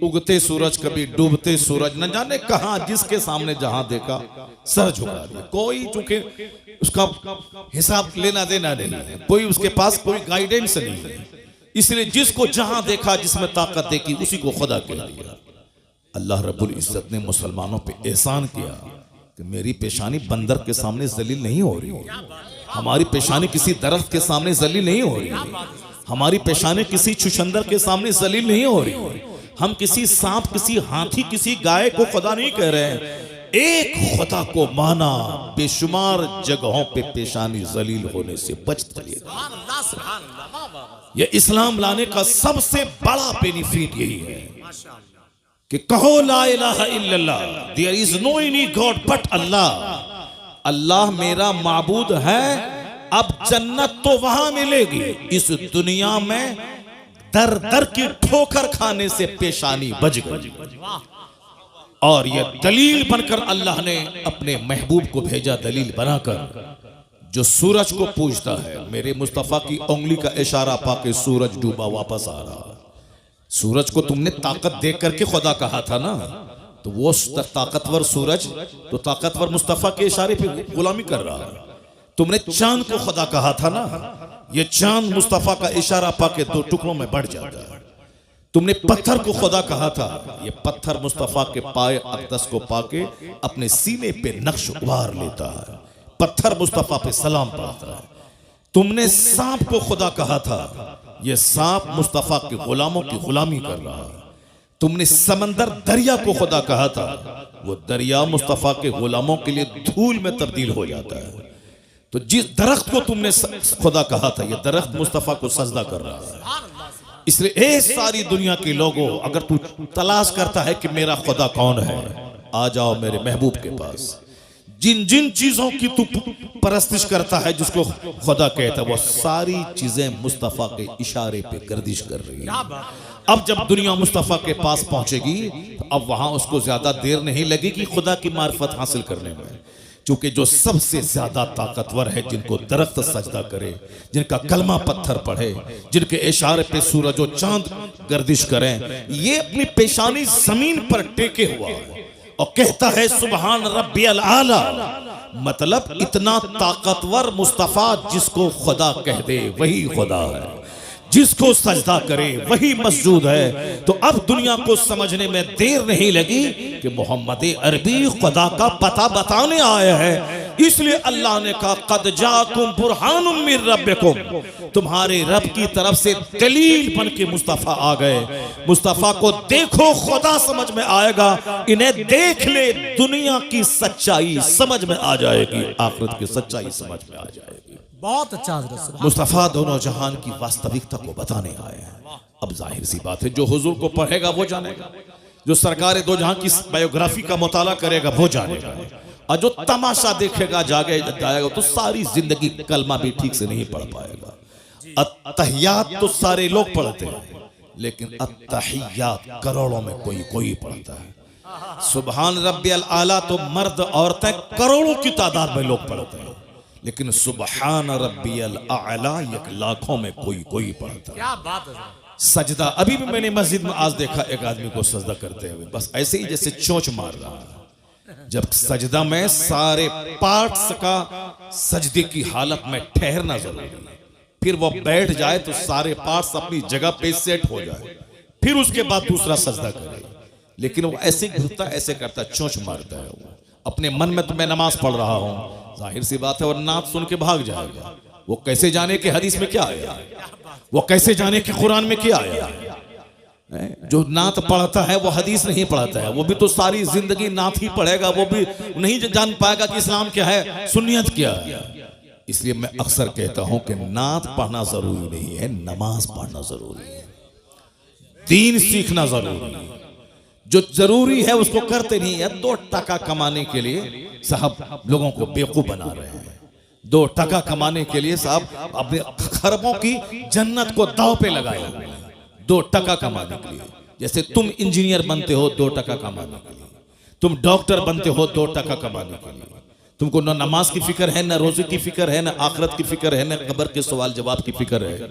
उगते सूरज, कभी डूबते सूरज, न जाने कहां जिसके सामने जहां देखा सर झुका दिया। कोई चूंकि उसका हिसाब लेना देना नहीं है, कोई उसके पास कोई गाइडेंस नहीं है, इसलिए जिसको जहां देखा, जिसमें ताकत देखी, उसी को खुदा कह दिया। अल्लाह रब्बुल इज्जत ने मुसलमानों पे एहसान किया कि मेरी पेशानी बंदर के सामने जलील नहीं हो रही, हमारी पेशानी किसी दरख्त के सामने जलील नहीं हो रही, हमारी पेशानी किसी छुछंदर के सामने जलील नहीं हो रही, हम किसी सांप, किसी हाथी, किसी गाय को खुदा नहीं कह रहे हैं। एक खुदा को माना, बेशुमार जगहों पे पेशानी जलील होने से बच चलिएगा। यह इस्लाम लाने का सबसे बड़ा बेनिफिट यही है कि कहो ला इलाहा इल्लल्लाह, there is no any god but Allah. अल्लाह मेरा माबूद है। अब जन्नत तो वहां मिलेगी, इस दुनिया में दर दर की ठोकर खाने से पेशानी बच गई। और यह दलील बनकर अल्लाह ने अपने महबूब को भेजा, दलील बनाकर। जो सूरज को पूजता है, मेरे मुस्तफा की उंगली का इशारा पाके सूरज डूबा वापस आ रहा। सूरज को तुमने ताकत दे करके खुदा कहा था ना, तो वो ताकतवर सूरज तो ताकतवर मुस्तफा के इशारे पे गुलामी कर रहा है। तुमने चांद को खुदा कहा था ना, ये चांद मुस्तफा का इशारा पाके दो टुकड़ों में बढ़ जाता है। तुमने पत्थर को खुदा कहा था, ये पत्थर मुस्तफा के पाए अक़दस को पाके अपने सीने पे नक्श उभार लेता है, पत्थर मुस्तफा पे सलाम पढ़ता है। तुमने सांप को खुदा कहा था, ये सांप मुस्तफा के गुलामों की गुलामी कर रहा है। तुमने समंदर दरिया को खुदा कहा था, वो दरिया मुस्तफा के गुलामों के लिए धूल में तब्दील हो जाता है। तो जिस दरख्त को तुमने खुदा कहा था, ये दरख्त मुस्तफा को सजदा कर रहा है। इसलिए ए सारी दुनिया के लोगों, अगर तू तलाश करता है कि मेरा खुदा कौन है, आ जाओ मेरे महबूब के पास। जिन जिन चीजों की तू परस्तिश करता है, जिसको खुदा कहता है, वो सारी चीजें मुस्तफा के इशारे पे गर्दिश कर रही है। अब जब दुनिया मुस्तफा के पास पहुंचेगी, अब वहां उसको ज्यादा देर नहीं लगेगी खुदा की मार्फत हासिल करने में, क्योंकि जो सबसे ज्यादा ताकतवर है, जिनको दरख्त सजदा करे, जिनका कलमा पत्थर पढ़े, जिनके इशारे पे सूरज और चांद गर्दिश करें, ये अपनी पेशानी जमीन पर टेके हुआ और कहता है सुबहान रब्बियल आला। मतलब इतना ताकतवर मुस्तफा, जिसको खुदा कह दे वही खुदा है, जिसको सजदा करे वही मस्जूद है। तो अब दुनिया को समझने में देर नहीं लगी कि मोहम्मद अरबी खुदा का पता बताने आया है। इसलिए अल्लाह ने कहा कद जाकुम बुरहानुम मिर रब्बिकुम, तुम्हारे रब की तरफ से दलील बन के मुस्तफा आ गए। मुस्तफा को देखो, खुदा समझ में आएगा। इन्हें देख ले, दुनिया की सच्चाई समझ में आ जाएगी, आखिरत की सच्चाई समझ में आ जाएगी। बहुत अच्छा हज़रत। मुस्तफा दोनों जहान की वास्तविकता को बताने आए हैं। अब जाहिर सी बात है, जो हुजूर को पढ़ेगा वो जानेगा, जो सरकार दो जहां की बायोग्राफी का मुताला करेगा वो जानेगा, और जो तमाशा देखेगा जाएगा तो सारी जिंदगी कलमा भी ठीक से नहीं पढ़ पाएगा। अत्तहियात तो सारे लोग पढ़ते हैं, लेकिन अत्तहियात करोड़ों में कोई पढ़ता है। सुबहान रब्बियल आला तो मर्द औरतें करोड़ों की तादाद में लोग पढ़ते हैं, लेकिन सुबहान रब्बियल आला एक लाखों में कोई पढ़ता है। क्या बात है। सजदा, अभी भी मैंने मस्जिद में आज देखा एक आदमी को सजदा करते हुए, बस ऐसे ही जैसे चोंच मार रहा है। जब सजदा में सारे पार्ट्स का सजदे की हालत में ठहरना जरूरी है, फिर वो बैठ जाए तो सारे पार्ट्स अपनी जगह पे सेट हो जाए, फिर उसके बाद दूसरा सजदा करे। लेकिन वो ऐसे घूमता, ऐसे करता, चोंच मारता है। वो अपने मन में तो मैं नमाज पढ़ रहा हूं, जाहिर सी बात है, और नात सुन के भाग जाएगा। वो कैसे जाने कि हदीस में क्या आया। वो कैसे जाने कि कुरान में क्या आया है? जो नात पढ़ता है वो हदीस नहीं पढ़ता है, वो भी तो सारी जिंदगी नात ही पढ़ेगा, वो भी नहीं जान पाएगा कि इस्लाम क्या है, सुन्नियत क्या है। इसलिए मैं अक्सर कहता हूं कि नात पढ़ना जरूरी नहीं है, नमाज पढ़ना जरूरी है, दीन सीखना जरूरी है। जो जरूरी है उसको करते नहीं है। 2 टका कमाने के लिए साहब लोगों को बेवकूफ बना रहे हैं। 2 टका कमाने के लिए साहब अपने खरबों की जन्नत को दांव पे लगाया। 2 टका कमाने के लिए, जैसे तुम इंजीनियर बनते हो 2 टका कमाने के लिए, तुम डॉक्टर बनते हो 2 टका कमाने के लिए। तुमको न नमाज की फिक्र है, न रोजे की फिक्र है, न आखिरत की फिक्र है, न कब्र के सवाल जवाब की फिक्र है,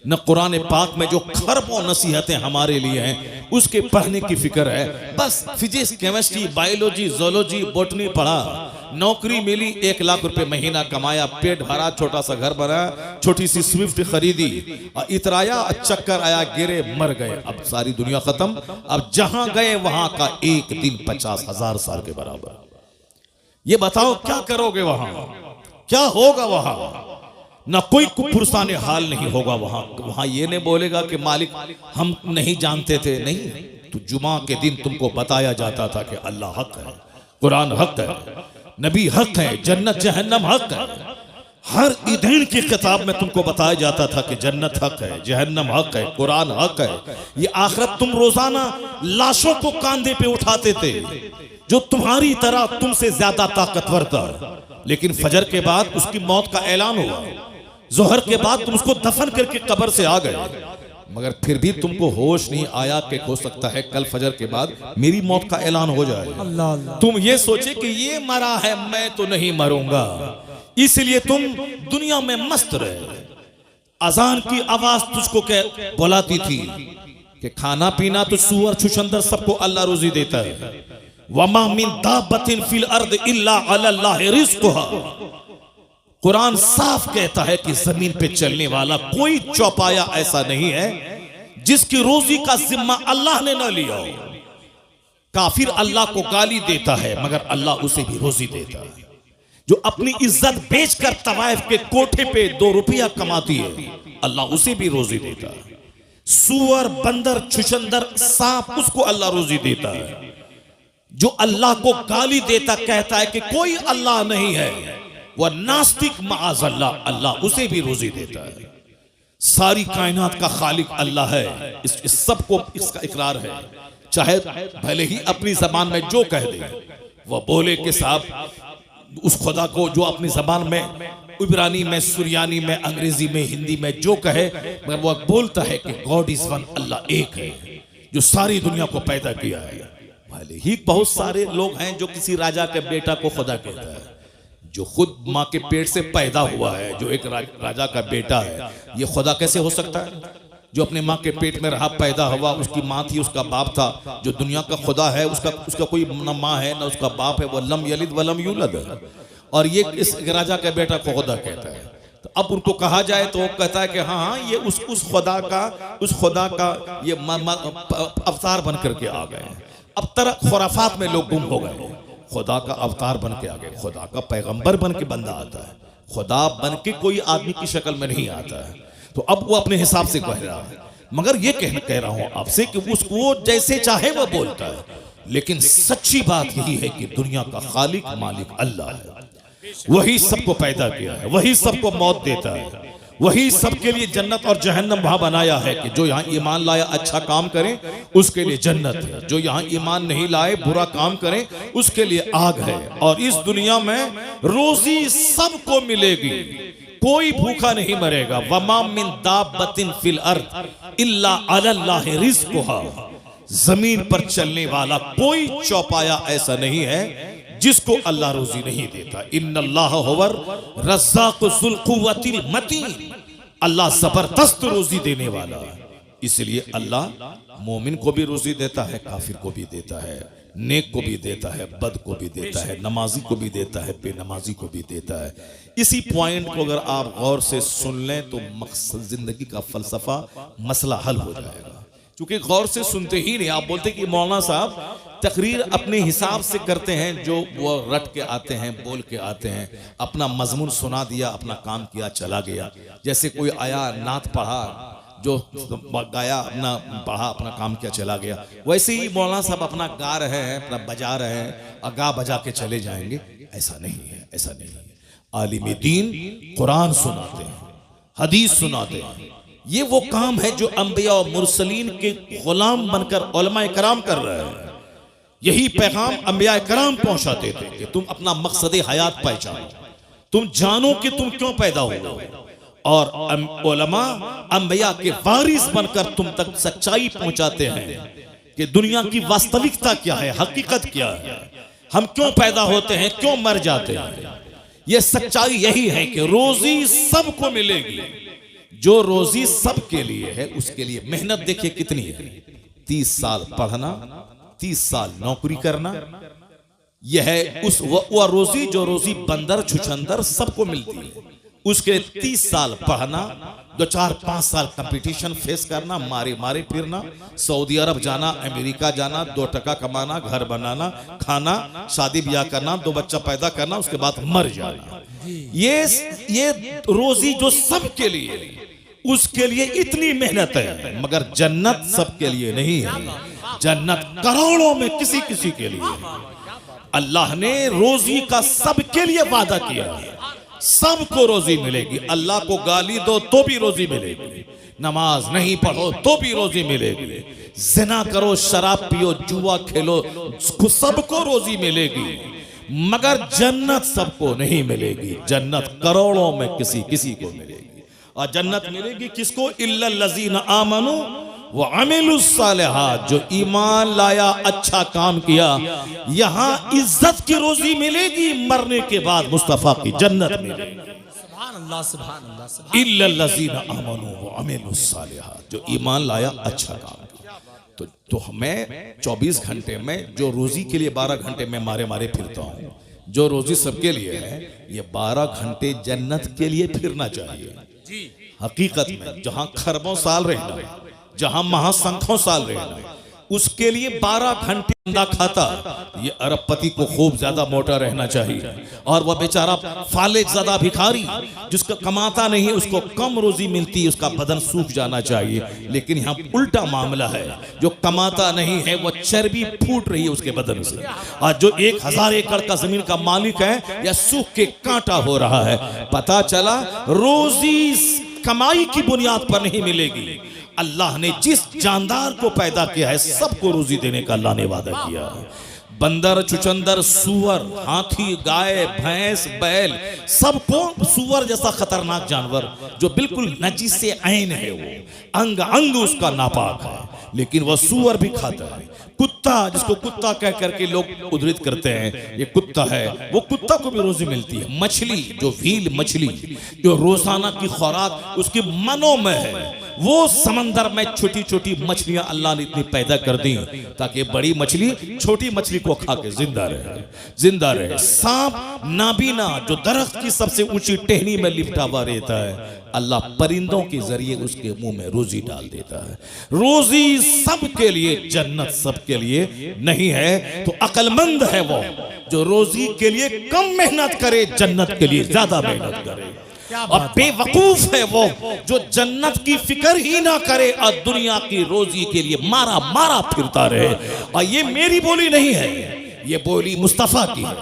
न कुरान पाक में जो खरबों नसीहतें हमारे लिए हैं उसके पढ़ने की फिक्र है। बस physics, chemistry, biology, zoology, botany पढ़ा, नौकरी मिली, 1 लाख रुपए महीना कमाया, पेट भरा, छोटा सा घर बना, छोटी सी स्विफ्ट खरीदी, इतराया, चक्कर आया, गिरे, मर गए। अब सारी दुनिया खत्म। अब जहां गए वहां का एक दिन 50,000 साल के बराबर। ये बताओ क्या करोगे वहां, क्या होगा वहां? ना कोई पुरसाने हाल नहीं होगा वहां। वहां ये नहीं बोलेगा कि मालिक हम नहीं जानते थे, नहीं। तो जुमा के दिन तुमको बताया जाता था कि अल्लाह हक है, कुरान हक है, नबी हक है, जन्नत जहन्नम हक है। हर ईदैन की किताब में तुमको बताया जाता था कि जन्नत हक है, जहन्नम हक है, कुरान हक है। ये आखिरत तुम रोजाना लाशों को कांधे पे उठाते थे जो तुम्हारी तरह तुमसे ज्यादा ताकतवर था, लेकिन फजर के बाद उसकी मौत का ऐलान हुआ, जोहर के बाद तुम उसको दफन करके कब्र से आ गए, मगर फिर भी तुमको होश नहीं आया कि हो सकता है कल फजर के बाद मेरी मौत का ऐलान हो जाए। तुम ये सोचे कि ये मरा है, मैं तो नहीं मरूंगा, इसलिए तुम दुनिया में मस्त रहे। अजान की आवाज तुझको बुलाती थी कि खाना पीना तो सूअर छुछंदर सबको अल्लाह रोजी देता है। वमा मिन दाब्बतिन फिल अर्द इल्ला अल्लाह रिज़्क़ुहा। कुरान साफ कहता है कि जमीन पे चलने वाला कोई चौपाया ऐसा नहीं है जिसकी रोजी का जिम्मा अल्लाह ने ना लिया हो। काफिर अल्लाह को गाली देता है मगर अल्लाह उसे भी रोजी देता है। जो अपनी इज्जत बेचकर तवाइफ के कोठे पे 2 रुपया कमाती है, अल्लाह उसे भी रोजी देता है। सूअर, बंदर, छुछंदर, सांप, उसको अल्लाह रोजी देता है। जो अल्लाह को गाली देता, कहता है कि कोई अल्लाह नहीं है, वह नास्तिक माअज़ल्लाह, अल्लाह उसे भी रोजी देता है। सारी कायनात का खालिक अल्लाह है, इस सबको इसका इकरार है। चाहे भले ही अपनी जबान में जो कह दे, वह बोले कि साहब उस खुदा को जो अपनी जबान में, इब्रानी में, सुरियानी में, अंग्रेजी में, हिंदी में जो कहे, मगर वह बोलता है कि गॉड इज वन, अल्लाह एक है जो सारी दुनिया को पैदा किया है। भले ही बहुत सारे लोग हैं जो किसी राजा के बेटा को खुदा कहता है, जो खुद माँ के पेट से पैदा हुआ है, जो एक राजा का बेटा है, ये खुदा कैसे हो सकता है? जो अपने माँ के पेट में रहा, पैदा हुआ, उसकी माँ थी, उसका बाप था। जो दुनिया का खुदा है उसका कोई न माँ है न उसका बाप है, वह लम यलिद वलम यूलद है। और ये इस राजा के बेटा को खुदा कहता है। तो अब उनको कहा जाए तो वो कहता है कि हाँ ये उस खुदा का ये अवतार बन करके आ गए। अब तरह खुराफात में लोग गुम हो गए। खुदा का अवतार बन के आ गए, खुदा का पैगंबर बन के बंदा आता है, खुदा बन के कोई आदमी की शक्ल में नहीं आता है। तो अब वो अपने हिसाब से कह रहा है, मगर ये कह रहा हूं आपसे कि उसको जैसे चाहे वो बोलता है, लेकिन सच्ची बात यही है कि दुनिया का खालिक मालिक अल्लाह है। वही सबको पैदा किया है, वही सबको मौत देता है, वही सबके लिए जन्नत और जहन्नम वहां बनाया है कि जो यहाँ ईमान लाया अच्छा काम करें उसके लिए जन्नत है, जो यहाँ ईमान नहीं लाए बुरा काम करें उसके लिए आग है। और इस दुनिया में रोजी सबको मिलेगी, कोई भूखा नहीं मरेगा। वमा मिन दाब्बतिन फिल अर्द इल्ला अल्लाह रिज़्क़ुहा। जमीन पर चलने वाला कोई चौपाया ऐसा नहीं है जिसको अल्लाह रोजी नहीं देता। इन्नल्लाह हुवर रज़्ज़ाक़ु ज़ुल क़ुव्वतिल मतीन। अल्लाह जबरदस्त रोजी देने वाला है। इसलिए अल्लाह मोमिन को भी रोजी देता है, काफिर को भी देता है, नेक को भी देता है, बद को भी देता है, नमाजी को भी देता है, बेनमाजी को भी देता है। इसी पॉइंट को अगर आप गौर से सुन लें तो मकसद जिंदगी का फलसफा मसला हल हो जाएगा। क्योंकि गौर से सुनते ही नहीं, आप बोलते कि मौलाना साहब तकरीर अपने हिसाब से करते हैं, जो वो रट के आते हैं, बोल के आते हैं, अपना मजमून सुना दिया, अपना काम किया, चला गया। जैसे कोई आया, नात पढ़ा, जो गाया, अपना पढ़ा, अपना काम किया, चला गया। वैसे ही मौलाना साहब अपना गा रहे हैं, अपना बजा रहे हैं और गा बजा के चले जाएंगे। ऐसा नहीं है, ऐसा नहीं है। आलिम दीन कुरान सुनाते हैं, हदीस सुनाते हैं। ये वो काम है जो अंबिया और मुरसलीन के गुलाम बनकर उलमा कराम कर रहे हैं। यही पैगाम अंबिया कराम पहुंचाते थे कि तुम अपना मकसद हयात पहचानो, तुम जानो कि तुम क्यों पैदा हुए, और उलमा अंबिया के वारिस बनकर तुम तक सच्चाई पहुंचाते हैं कि दुनिया की वास्तविकता क्या है, हकीकत क्या है, हम क्यों पैदा होते हैं, क्यों मर जाते हैं। ये सच्चाई यही है कि रोजी सबको मिलेगी। जो रोजी सबके लिए है, उसके लिए मेहनत देखिए कितनी है। 30 साल पढ़ना, 30 साल नौकरी करना, यह है उस वो रोजी जो रोजी बंदर छुछंदर सबको मिलती है। उसके 30 साल पढ़ना, 2-4-5 साल कंपटीशन फेस करना, मारे मारे फिरना, सऊदी अरब जाना, अमेरिका जाना, 2 टका कमाना, घर बनाना, खाना, शादी ब्याह करना, 2 बच्चा पैदा करना, उसके बाद मर जाना। ये रोजी जो सबके लिए, उसके लिए इतनी मेहनत है। मगर जन्नत सबके लिए नहीं है। जन्नत करोड़ों में किसी किसी के लिए है। अल्लाह ने रोजी का सबके लिए वादा किया है, सबको रोजी मिलेगी। अल्लाह को गाली दो तो भी रोजी मिलेगी, नमाज नहीं पढ़ो तो भी रोजी मिलेगी, जिना करो, शराब पियो, जुआ खेलो, सबको रोजी मिलेगी। मगर जन्नत सबको नहीं मिलेगी। जन्नत करोड़ों में किसी किसी को मिलेगी। और जन्नत मिलेगी किसको? इल्लल्लज़ीना आमनू व अमिलुस्सालिहात, जो ईमान लाया, अच्छा काम किया। यहां इज्जत की रोजी मिलेगी, मरने के बाद मुस्तफा की जन्नत मिलेगी। सुभान अल्लाह, सुभान अल्लाह, सुभान। इल्लल्लज़ीना आमनू व अमिलुस्सालिहात, जो ईमान लाया, अच्छा काम किया। तो मैं 24 घंटे में जो रोजी के लिए 12 घंटे में मारे मारे फिरता हूँ, जो रोजी सबके लिए है, ये 12 घंटे जन्नत के लिए फिरना चाहिए। हकीकत में जहां खरबों साल रहना है, जहां महासंखों साल रहना है, उसके लिए 12 घंटे अंडा खाता। ये अरबपति को खूब ज्यादा मोटा रहना चाहिए, और वह बेचारा फालिज ज़्यादा भिखारी जिसका कमाता नहीं है, उसको कम रोजी मिलती है, उसका बदन सूख जाना चाहिए। लेकिन यहाँ उल्टा मामला है, जो कमाता नहीं है वो चर्बी फूट रही है उसके बदन से, और जो 1000 एकड़ का जमीन का मालिक है, या सूख के कांटा हो रहा है। पता चला रोजी कमाई की बुनियाद पर नहीं मिलेगी। अल्लाह ने जिस जानदार को पैदा किया है, सबको रोजी देने का अल्लाह ने वादा किया है। बंदर, चुचंदर, सुअर, हाथी, गाय, भैंस, बैल, सबको, सुअर जैसा खतरनाक जानवर जो बिल्कुल नजीस से ऐन है, वो अंग अंग उसका नापाक है, लेकिन वह सुअर भी खाता है। कुत्ता, जिसको कुत्ता कह करके लोग उद्धृत करते हैं, ये कुत्ता है, वो कुत्ता को भी रोजी मिलती है। मछली, जो व्हील मछली, जो रोजाना की खुराक उसकी मनों में है, वो समंदर में छोटी छोटी मछलियां अल्लाह ने इतनी पैदा कर दी ताकि बड़ी मछली छोटी मछली को खा के जिंदा रहे, जिंदा रहे। सांप नाबीना, जो दरख्त की सबसे ऊंची टहनी में लिपटा हुआ रहता है, अल्लाह परिंदों के जरिए उसके मुंह में रोजी डाल देता है। रोजी सबके लिए, जन्नत सबके लिए नहीं है। तो अक्लमंद है वो जो रोजी के लिए कम मेहनत करे, जन्नत के लिए ज्यादा मेहनत करे। और बेवकूफ है वो जो जन्नत की फिक्र ही ना करे और दुनिया की रोजी के लिए मारा मारा फिरता रहे। और ये मेरी बोली नहीं है, ये बोली मुस्तफा की है।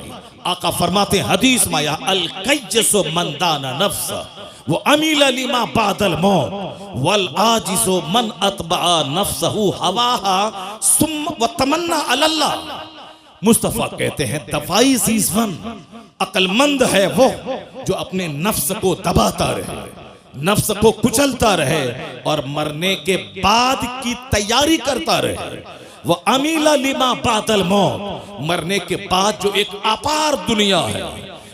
आका फरमाते हैं हदीस में, या अल कैय्यसु मन दाना नफ्सा वो अमील लिमा बादल मौत वल आजिज़ु मन अतबा नफ्सहु हवाहा सुम्मा व तमन्ना अलल्लाह। मुस्तफा कहते हैं दवाई जीज़वन, अक्लमंद है वो जो अपने नफ्स को दबाता रहे, नफ्स को कुचलता रहे, और मरने के बाद की तैयारी करता रहे। वह अमीला लिमा बादल मौत, मरने के बाद जो एक अपार दुनिया है,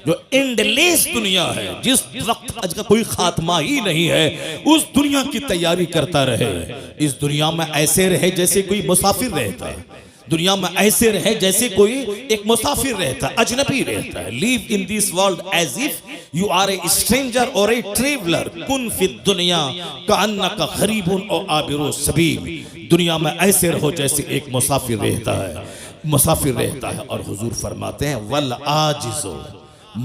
जो एंडलेस दुनिया है, जिस वक्त आज का कोई खात्मा ही नहीं है, उस दुनिया की तैयारी करता रहे। इस दुनिया में ऐसे रहे जैसे कोई मुसाफिर रहता है, दुनिया में ऐसे रहे जैसे कोई एक मुसाफिर रहता है, अजनबी रहता है। Live in this world as if you are a stranger और ए ट्रेवलर, कुन फिद दुनिया कअन्नका गरीबुन और आबिरु सबील। दुनिया में ऐसे रहो जैसे एक मुसाफिर रहता है। मुसाफिर रहता है। और हुजूर फरमाते हैं वल आजिज़ु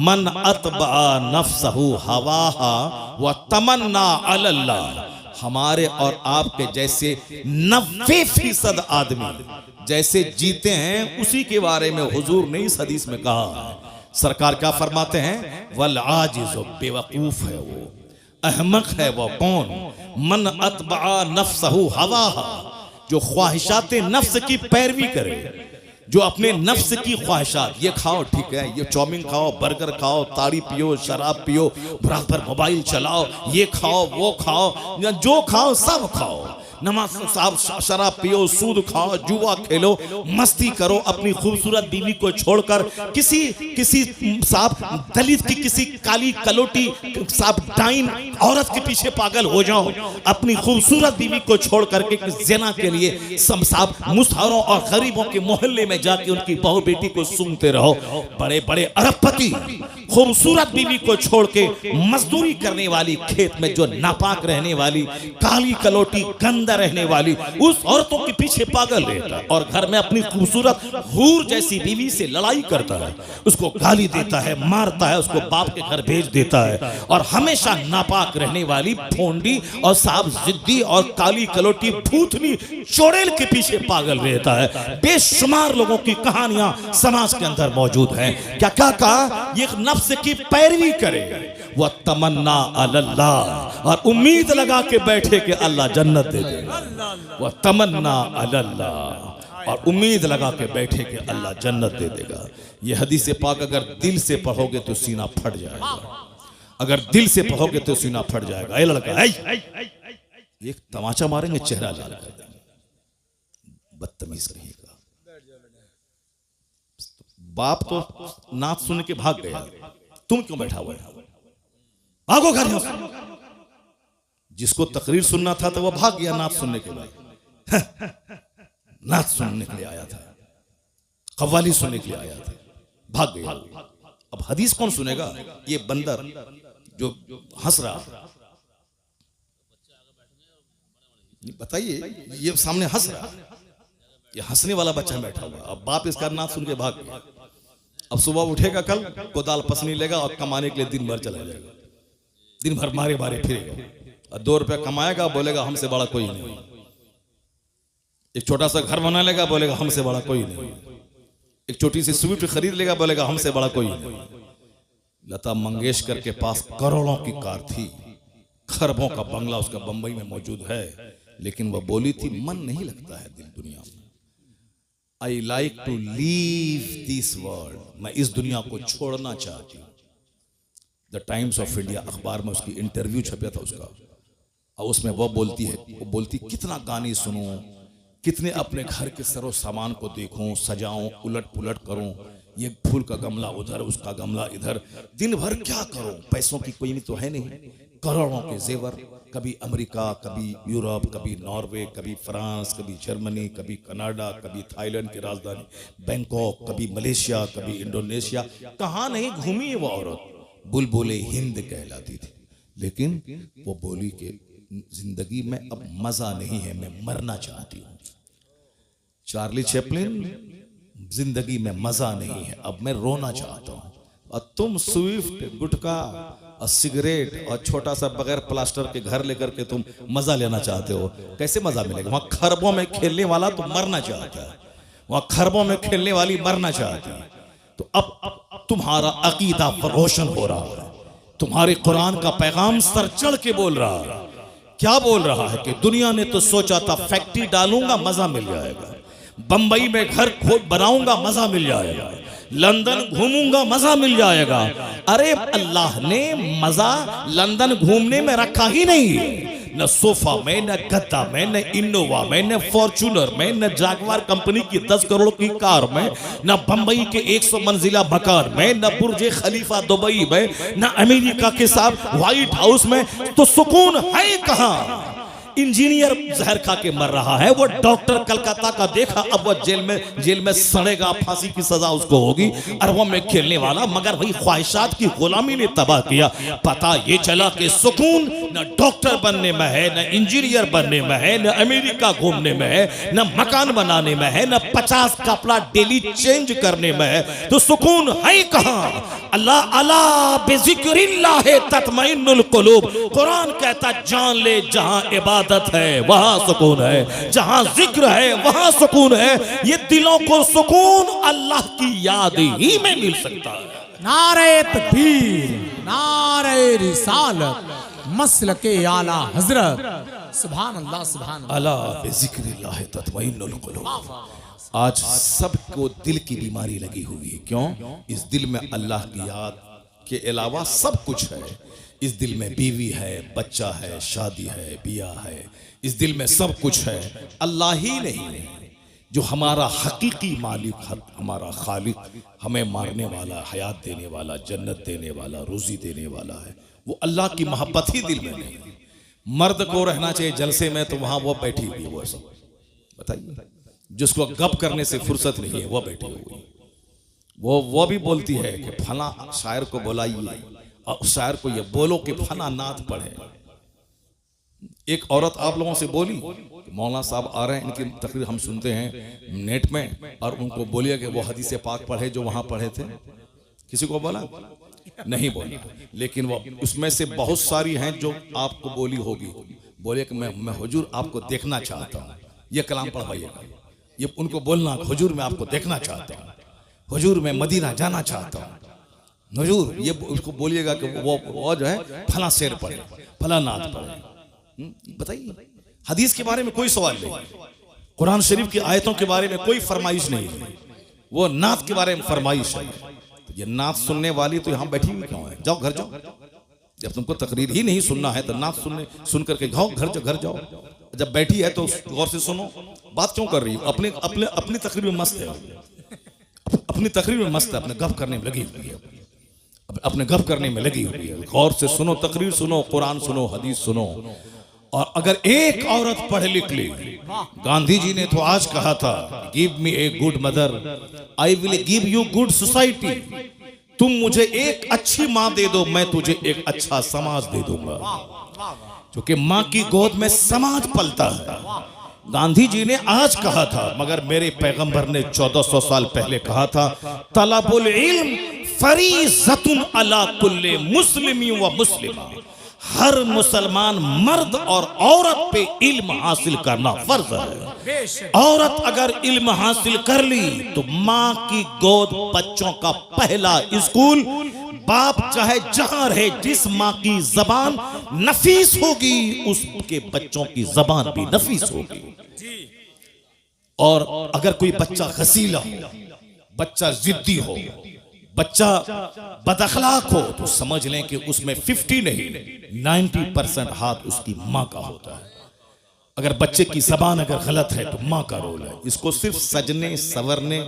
मन अतबा नफ्सहु हवाहा व तमन्ना अलल्लाह। हमारे और आपके जैसे 90% आदमी जैसे जीते हैं उसी के बारे में हुजूर ने इस हदीस में कहा है। सरकार क्या फरमाते हैं, वल आजिज़ु, बेवकूफ है वो, अहमक है वो कौन, मन अतबा नफ्सहु हवाहा, जो ख्वाहिशात नफ्स की पैरवी करे, जो अपने नफ्स की ख्वाहिशात, ये खाओ ठीक है, ये चाउमीन खाओ, बर्गर खाओ, ताड़ी पियो, शराब पियो, बराबर मोबाइल चलाओ, ये खाओ वो खाओ, जो खाओ सब खाओ, नमाज साहब शराब पियो, सूद खाओ, जुआ खेलो, मस्ती करो, अपनी खूबसूरत बीवी को छोड़कर किसी साहब दलित की किसी काली कलोटी साहब डाइन औरत के पीछे पागल हो जाओ, अपनी खूबसूरत बीवी को छोड़ करके ज़िना के लिए सब साहब मुसहरों और गरीबों के मोहल्ले में जाके उनकी बहू बेटी को सुनते रहो। बड़े बड़े अरबपति खूबसूरत बीवी को छोड़ के मजदूरी करने वाली, खेत में जो नापाक रहने वाली, काली कलोटी गंदा रहने वाली उस औरतों के पीछे पागल रहता है और घर में अपनी खूबसूरत हूर जैसी बीवी से लड़ाई करता है, उसको गाली देता है, मारता है, उसको बाप के घर भेज देता है। और हमेशा नापाक रहने वाली फोंडी और साहब जिद्दी और काली कलोटी भूतनी चोड़ेल के पीछे पागल रहता है। बेशुमार लोगों की कहानियां समाज के अंदर मौजूद हैं। क्या क्या कहा, ये नफ्स की पैरवी करे, वह तमन्ना अल्लाह, और उम्मीद लगा के बैठे कि अल्लाह जन्नत दे देगा, वह तमन्ना अल्लाह, और उम्मीद लगा के बैठे कि अल्लाह जन्नत दे देगा। यह हदीस पाक अगर दिल से पढ़ोगे तो सीना फट जाएगा, अगर दिल से पढ़ोगे तो सीना फट जाएगा। ए लड़का, एक तमाचा मारेंगे, चेहरा लाल कर देंगे, बदतमीज रहेगा। बाप तो नाच सुन के भाग गया, तुम क्यों बैठा हुआ है, भागो घर में। जिसको तकरीर सुनना था तो वह भाग गया नाच सुनने के बाद, नाच सुनने के लिए आया था, कव्वाली सुनने के लिए आया था, भाग गया। अब हदीस कौन सुनेगा, ये बंदर जो हंस रहा, बताइए, ये सामने हंस रहा, ये हंसने वाला बच्चा बैठा हुआ, अब बाप इसका नाच सुन के भाग गया। अब सुबह उठेगा, कल कोदाल पसनी लेगा और कमाने के लिए दिन भर चला जाएगा, दिन भर मारे मारे फिरेगा, और 2 रुपया कमाएगा, बोलेगा हमसे बड़ा कोई नहीं। एक छोटा सा घर बना लेगा, बोलेगा हमसे बड़ा कोई नहीं। एक छोटी सी स्विफ्ट खरीद लेगा, बोलेगा हमसे बड़ा कोई नहीं। लता मंगेशकर के पास करोड़ों की कार थी, खरबों का बंगला उसका बंबई में मौजूद है, लेकिन वह बोली थी मन नहीं लगता है दिल दुनिया में। I like to leave this world, मैं इस दुनिया को छोड़ना चाहती हूँ। द टाइम्स ऑफ इंडिया अखबार में उसकी इंटरव्यू छपा था उसका, और उसमें वो बोलती कितना गाने सुनूं, कितने अपने घर के सरो सामान को देखूं, सजाऊं, उलट पुलट करूं, ये फूल का गमला उधर, उसका गमला इधर, दिन भर क्या करूं, पैसों की कोई तो है नहीं, करोड़ों के जेवर, कभी अमेरिका, कभी यूरोप, कभी नॉर्वे, कभी फ्रांस, कभी जर्मनी, कभी कनाडा, कभी थाईलैंड की राजधानी बैंकॉक, कभी मलेशिया, कभी इंडोनेशिया, कहाँ नहीं घूमी वो औरत। बुलबुले हिंद कहलाती थी, लेकिन वो बोली कि जिंदगी में अब मजा नहीं है, मैं मरना चाहती हूँ। चार्ली चैपलिन, जिंदगी में मजा नहीं है, अब मैं रोना चाहता हूँ। और तुम स्विफ्ट, गुटखा और सिगरेट और छोटा सा बगैर प्लास्टर के घर लेकर के तुम मजा लेना चाहते हो, कैसे मजा मिलेगा? वहां खरबों में खेलने वाला तो मरना चाहता है, वहां खरबों में खेलने वाली मरना चाहती है। तो अब तुम्हारा अकीदा रोशन हो रहा है, तुम्हारे कुरान का पैगाम सर चढ़ के बोल रहा है। क्या बोल रहा है कि दुनिया ने तो सोचा था फैक्ट्री डालूंगा मजा मिल जाएगा, बंबई में घर खोद बनाऊंगा मजा मिल जाएगा, लंदन घूमूंगा मजा मिल जाएगा। अरे अल्लाह ने मजा लंदन घूमने में रखा ही नहीं, न सोफा में, न गद्दा में, न इनोवा में, न फॉर्च्यूनर में, न जागवार कंपनी की 10 करोड़ की कार में, न बंबई के 100 मंजिला मकान में, न बुर्ज खलीफा दुबई में, न अमेरिका के साथ व्हाइट हाउस में। तो सुकून है कहां? इंजीनियर जहर खा के मर रहा है, वो डॉक्टर कलकत्ता का देखा, अब वो जेल में सड़ेगा, फांसी की सजा उसको होगी, अरबों में खेलने वाला, मगर वही ख्वाहिशात की गुलामी ने तबाह किया। पता ये चला कि सुकून न डॉक्टर बनने में है, न इंजीनियर बनने में है, न अमेरिका घूमने में है, न मकान बनाने में है, न 50 कपड़ा डेली चेंज करने में है, तो सुकून है कहां? अल्लाह अला बिज़िक्रिल्लाह तत्मइन्नुल कुलूब। कुरान कहता जान ले जहां इबादत है वहां सुकून है, जहां जिक्र है वहां सुकून है। ये दिलों को सुकून अल्लाह की याद ही में मिल सकता है। नारे तकबीर, नारे रिसालत, मसलके आला हजरत। सुभान अल्लाह, सुभान अल्लाह। अला बिज़िक्रिल्लाह तत्मइन्नुल कुलूब। आज सबको दिल की बीमारी लगी हुई है। क्यों? इस दिल में अल्लाह की याद के अलावा सब कुछ है। इस दिल में बीवी है, बच्चा है, शादी है, बियाह है, इस दिल में सब कुछ है। अल्लाह ही नहीं जो हमारा हकीकी मालिक, हमारा खालिक, हमें मारने वाला, हयात देने वाला, जन्नत देने वाला, रोजी देने वाला है, वो अल्लाह की मोहब्बत ही दिल में नहीं। मर्द को रहना चाहिए जलसे में, तो वहां वो बैठी हुई है। वो सब बताइए, जिसको गप करने से फुर्सत नहीं है वो बैठी हुई। वो भी बोलती है कि फला शायर को बुलाइए, और शायर को ये बोलो कि फला नात पढ़े। एक औरत आप लोगों से बोली कि मौलाना साहब आ रहे हैं, इनकी तकरीर हम सुनते हैं नेट में, और उनको बोलिए कि वो हदीस पाक पढ़े जो वहां पढ़े थे। किसी को बोला? नहीं बोला। लेकिन वो उसमें से बहुत सारी हैं जो आपको बोली होगी। बोले कि मैं हुजूर आपको देखना चाहता हूँ, ये कलाम पढ़वाइएगा। ये उनको बोलना, हुजूर मैं आपको देखना चाहता हूँ, हुजूर मैं मदीना जाना चाहता हूँ, हुजूर ये उसको बोलिएगा कि वो जो है फला शेर पढ़े, फला नात पढ़े। बताइए, हदीस के बारे में कोई सवाल नहीं, कुरान शरीफ की आयतों के बारे में कोई फरमाइश नहीं है, वो नात के बारे में फरमाइश है। तो ये नात सुनने वाली तो यहाँ बैठी हुई क्यों है? जाओ घर जाओ। जब तुमको तकरीर ही नहीं सुनना है तो नात सुन करके जाओ घर जाओ। जब बैठी है तो गौर से सुनो। बात क्यों कर रही है? अपनी तकरीर में मस्त है, अपनी तकरीर में मस्त है, अपने गप करने में लगी हुई है, अपने गप करने में लगी हुई है। गौर से सुनो, तकरीर सुनो, कुरान सुनो, हदीस सुनो। और अगर एक औरत पढ़ लिख ली, गांधी जी ने तो आज कहा था, give me a good mother, I will give you good society. तुम मुझे एक अच्छी माँ दे दो, मैं तुझे एक अच्छा समाज दे दूंगा। क्योंकि माँ की गोद में समाज पलता है। गांधी जी ने आज कहा था, मगर मेरे पैगंबर ने 1400 साल पहले कहा था, तलबुल इल्म फरीज़तुन अला कुल्ले मुस्लिमी व मुस्लिमा। हर मुसलमान मर्द और औरत पे इल्म हासिल करना फर्ज है। औरत अगर इल्म हासिल कर ली तो माँ की गोद बच्चों का पहला स्कूल। बाप चाहे जहां रहे, जिस माँ की जबान नफीस होगी उसके बच्चों की जबान भी नफीस होगी। और अगर कोई बच्चा गसीला हो, बच्चा जिद्दी हो, बच्चा बदअखलाक हो, तो समझ लें कि उसमें 50 नहीं 90% हाथ उसकी माँ का होता है। अगर बच्चे की जबान अगर गलत है तो माँ का रोल है। इसको सिर्फ सजने संवरने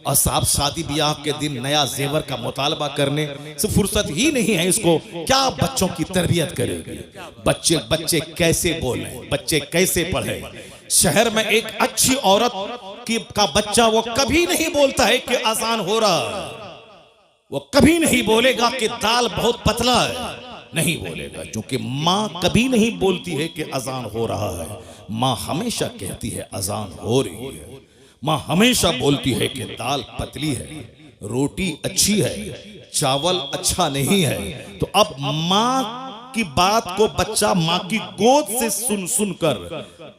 और साहब शादी ब्याह के दिन नया जेवर का मुतालबा करने से फुर्सत ही नहीं है। इसको क्या बच्चों की तरबियत करेगी? बच्चे कैसे बोले, बच्चे कैसे पढ़े? शहर में एक अच्छी औरत का बच्चा वो कभी नहीं बोलता है कि अजान हो रहा है, वो कभी नहीं बोलेगा कि दाल बहुत पतला है, नहीं बोलेगा। क्योंकि माँ कभी नहीं बोलती है कि अजान हो रहा है, माँ हमेशा कहती है अजान हो रही है। माँ हमेशा बोलती है कि दाल पतली है, रोटी अच्छी है, चावल अच्छा नहीं है। तो अब माँ की बात को बच्चा माँ की गोद से सुन कर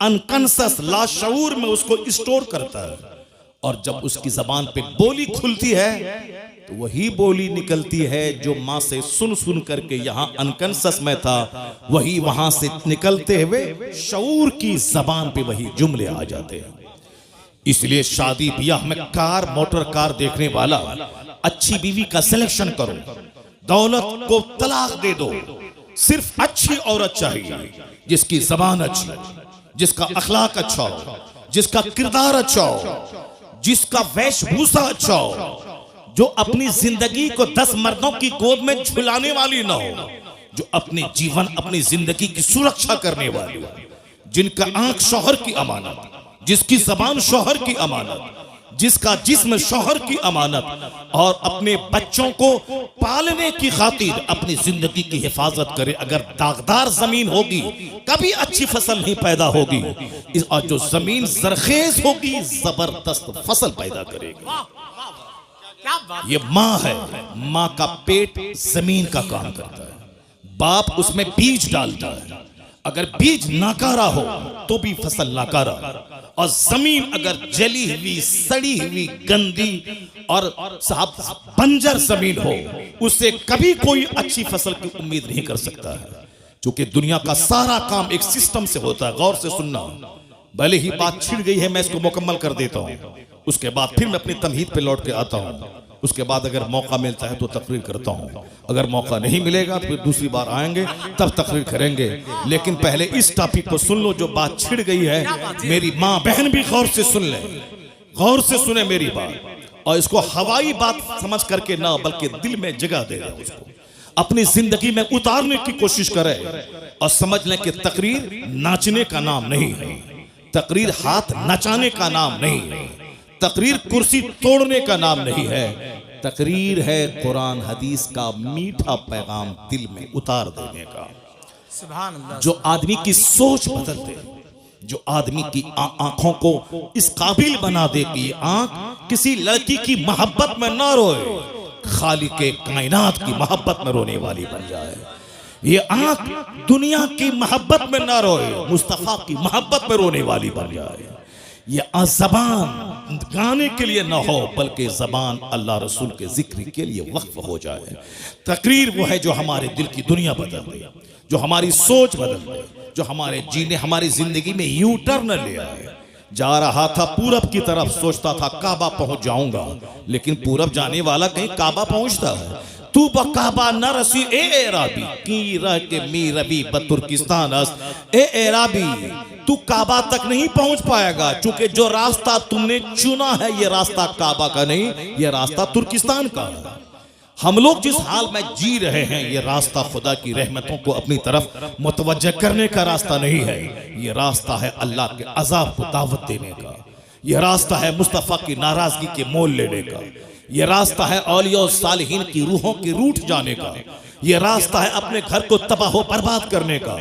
अनकॉन्शियस लाशऊर में उसको स्टोर करता है। और जब उसकी जबान पे बोली खुलती है तो वही बोली निकलती है जो माँ से सुन करके यहाँ अनकॉन्शियस में था, वही वहां से निकलते हुए शऊर की जबान पे वही जुमले आ जाते हैं। इसलिए शादी ब्याह में कार, मोटर कार देखने वाला अच्छी बीवी का सिलेक्शन करो, दौलत को तलाक दे दो। सिर्फ अच्छी औरत चाहिए जिसकी जबान अच्छी, जिसका अखलाक अच्छा हो, जिसका किरदार अच्छा हो, जिसका वेशभूषा अच्छा हो, जो अपनी जिंदगी को 10 मर्दों की गोद में झुलाने वाली ना हो, जो अपने जीवन अपनी जिंदगी की सुरक्षा करने वाली हो, जिनका आंख शौहर की अमानत, जिसकी जबान शौहर की अमानत, जिसका जिस्म शौहर की अमानत, और अपने बच्चों को पालने की खातिर अपनी जिंदगी की हिफाजत करे। अगर दागदार जमीन होगी कभी अच्छी फसल नहीं पैदा होगी, और जो जमीन जरखेज होगी जबरदस्त फसल पैदा करेगी। ये माँ है, माँ का पेट जमीन का काम करता है, बाप उसमें बीज डालता है। अगर बीज नाकारा हो तो भी फसल नाकारा, और जमीन अगर जली हुई, सड़ी हुई, गंदी और साहब बंजर जमीन हो, उससे कभी कोई अच्छी फसल की उम्मीद नहीं कर सकता है। क्योंकि दुनिया का सारा काम एक सिस्टम से होता है। गौर से सुनना, भले ही बात छिड़ गई है, मैं इसको मुकम्मल कर देता हूं, उसके बाद फिर मैं अपनी तमहीद पे लौट के आता हूं। उसके बाद अगर मौका मिलता है तो तकरीर करता हूं, अगर मौका नहीं मिलेगा तो फिर दूसरी बार आएंगे तब तकरीर करेंगे। लेकिन पहले इस टॉपिक को सुन लो, जो बात छिड़ गई है। मेरी माँ बहन भी गौर से सुन ले, गौर से सुने मेरी बात, और इसको हवाई बात समझ करके ना, बल्कि दिल में जगह दे रहे, उसको अपनी जिंदगी में उतारने की कोशिश करे, और समझ लें कि तकरीर नाचने का नाम नहीं है, तकरीर हाथ नचाने का नाम नहीं है, तकरीर कुर्सी तोड़ने का नाम नहीं है। तकरीर है कुरान हदीस का मीठा पैगाम दिल में उतार देने का, सुभान अल्लाह, जो आदमी की सोच बदल दे, जो आदमी की आंखों को इस काबिल बना दे कि ये आंख किसी लड़की की मोहब्बत में ना रोए, खालिके कायनात की मोहब्बत में रोने वाली बन जाए। ये आंख दुनिया की मोहब्बत में ना रोए, मुस्तफा की मोहब्बत में रोने वाली बन जाए। ये ज़बान गाने के लिए ना हो, बल्कि ज़बान अल्लाह रसूल के जिक्र के लिए वक्फ हो जाए। तकरीर वो है जो हमारे दिल की दुनिया बदल दे, जो हमारी सोच बदल दे, जो हमारे जीने, हमारी जिंदगी में यू टर्न ले आए। जा रहा था पूरब की तरफ, सोचता था काबा पहुंच जाऊंगा, लेकिन पूरब जाने वाला कहीं काबा पहुंचता है। तू बकाबा न रसी ए एराबी की रह के मी रबी बतुर्किस्तान ए एराबी, तू काबा तक नहीं पहुंच पाएगा, क्योंकि जो रास्ता तुमने चुना है ये रास्ता काबा का नहीं, ये रास्ता तुर्किस्तान का है। हम लोग जिस हाल में जी रहे हैं, ये रास्ता खुदा की रहमतों को अपनी तरफ मुतवज्जह करने का रास्ता नहीं है, ये रास्ता है अल्लाह के अजाब को दावत देने का, ये रास्ता है मुस्तफ़ा की नाराजगी के मोल लेने का, ये रास्ता है औलिया और सालिहीन की रूहों के रूठ जाने का, ये रास्ता है अपने घर को तबाह बर्बाद करने का,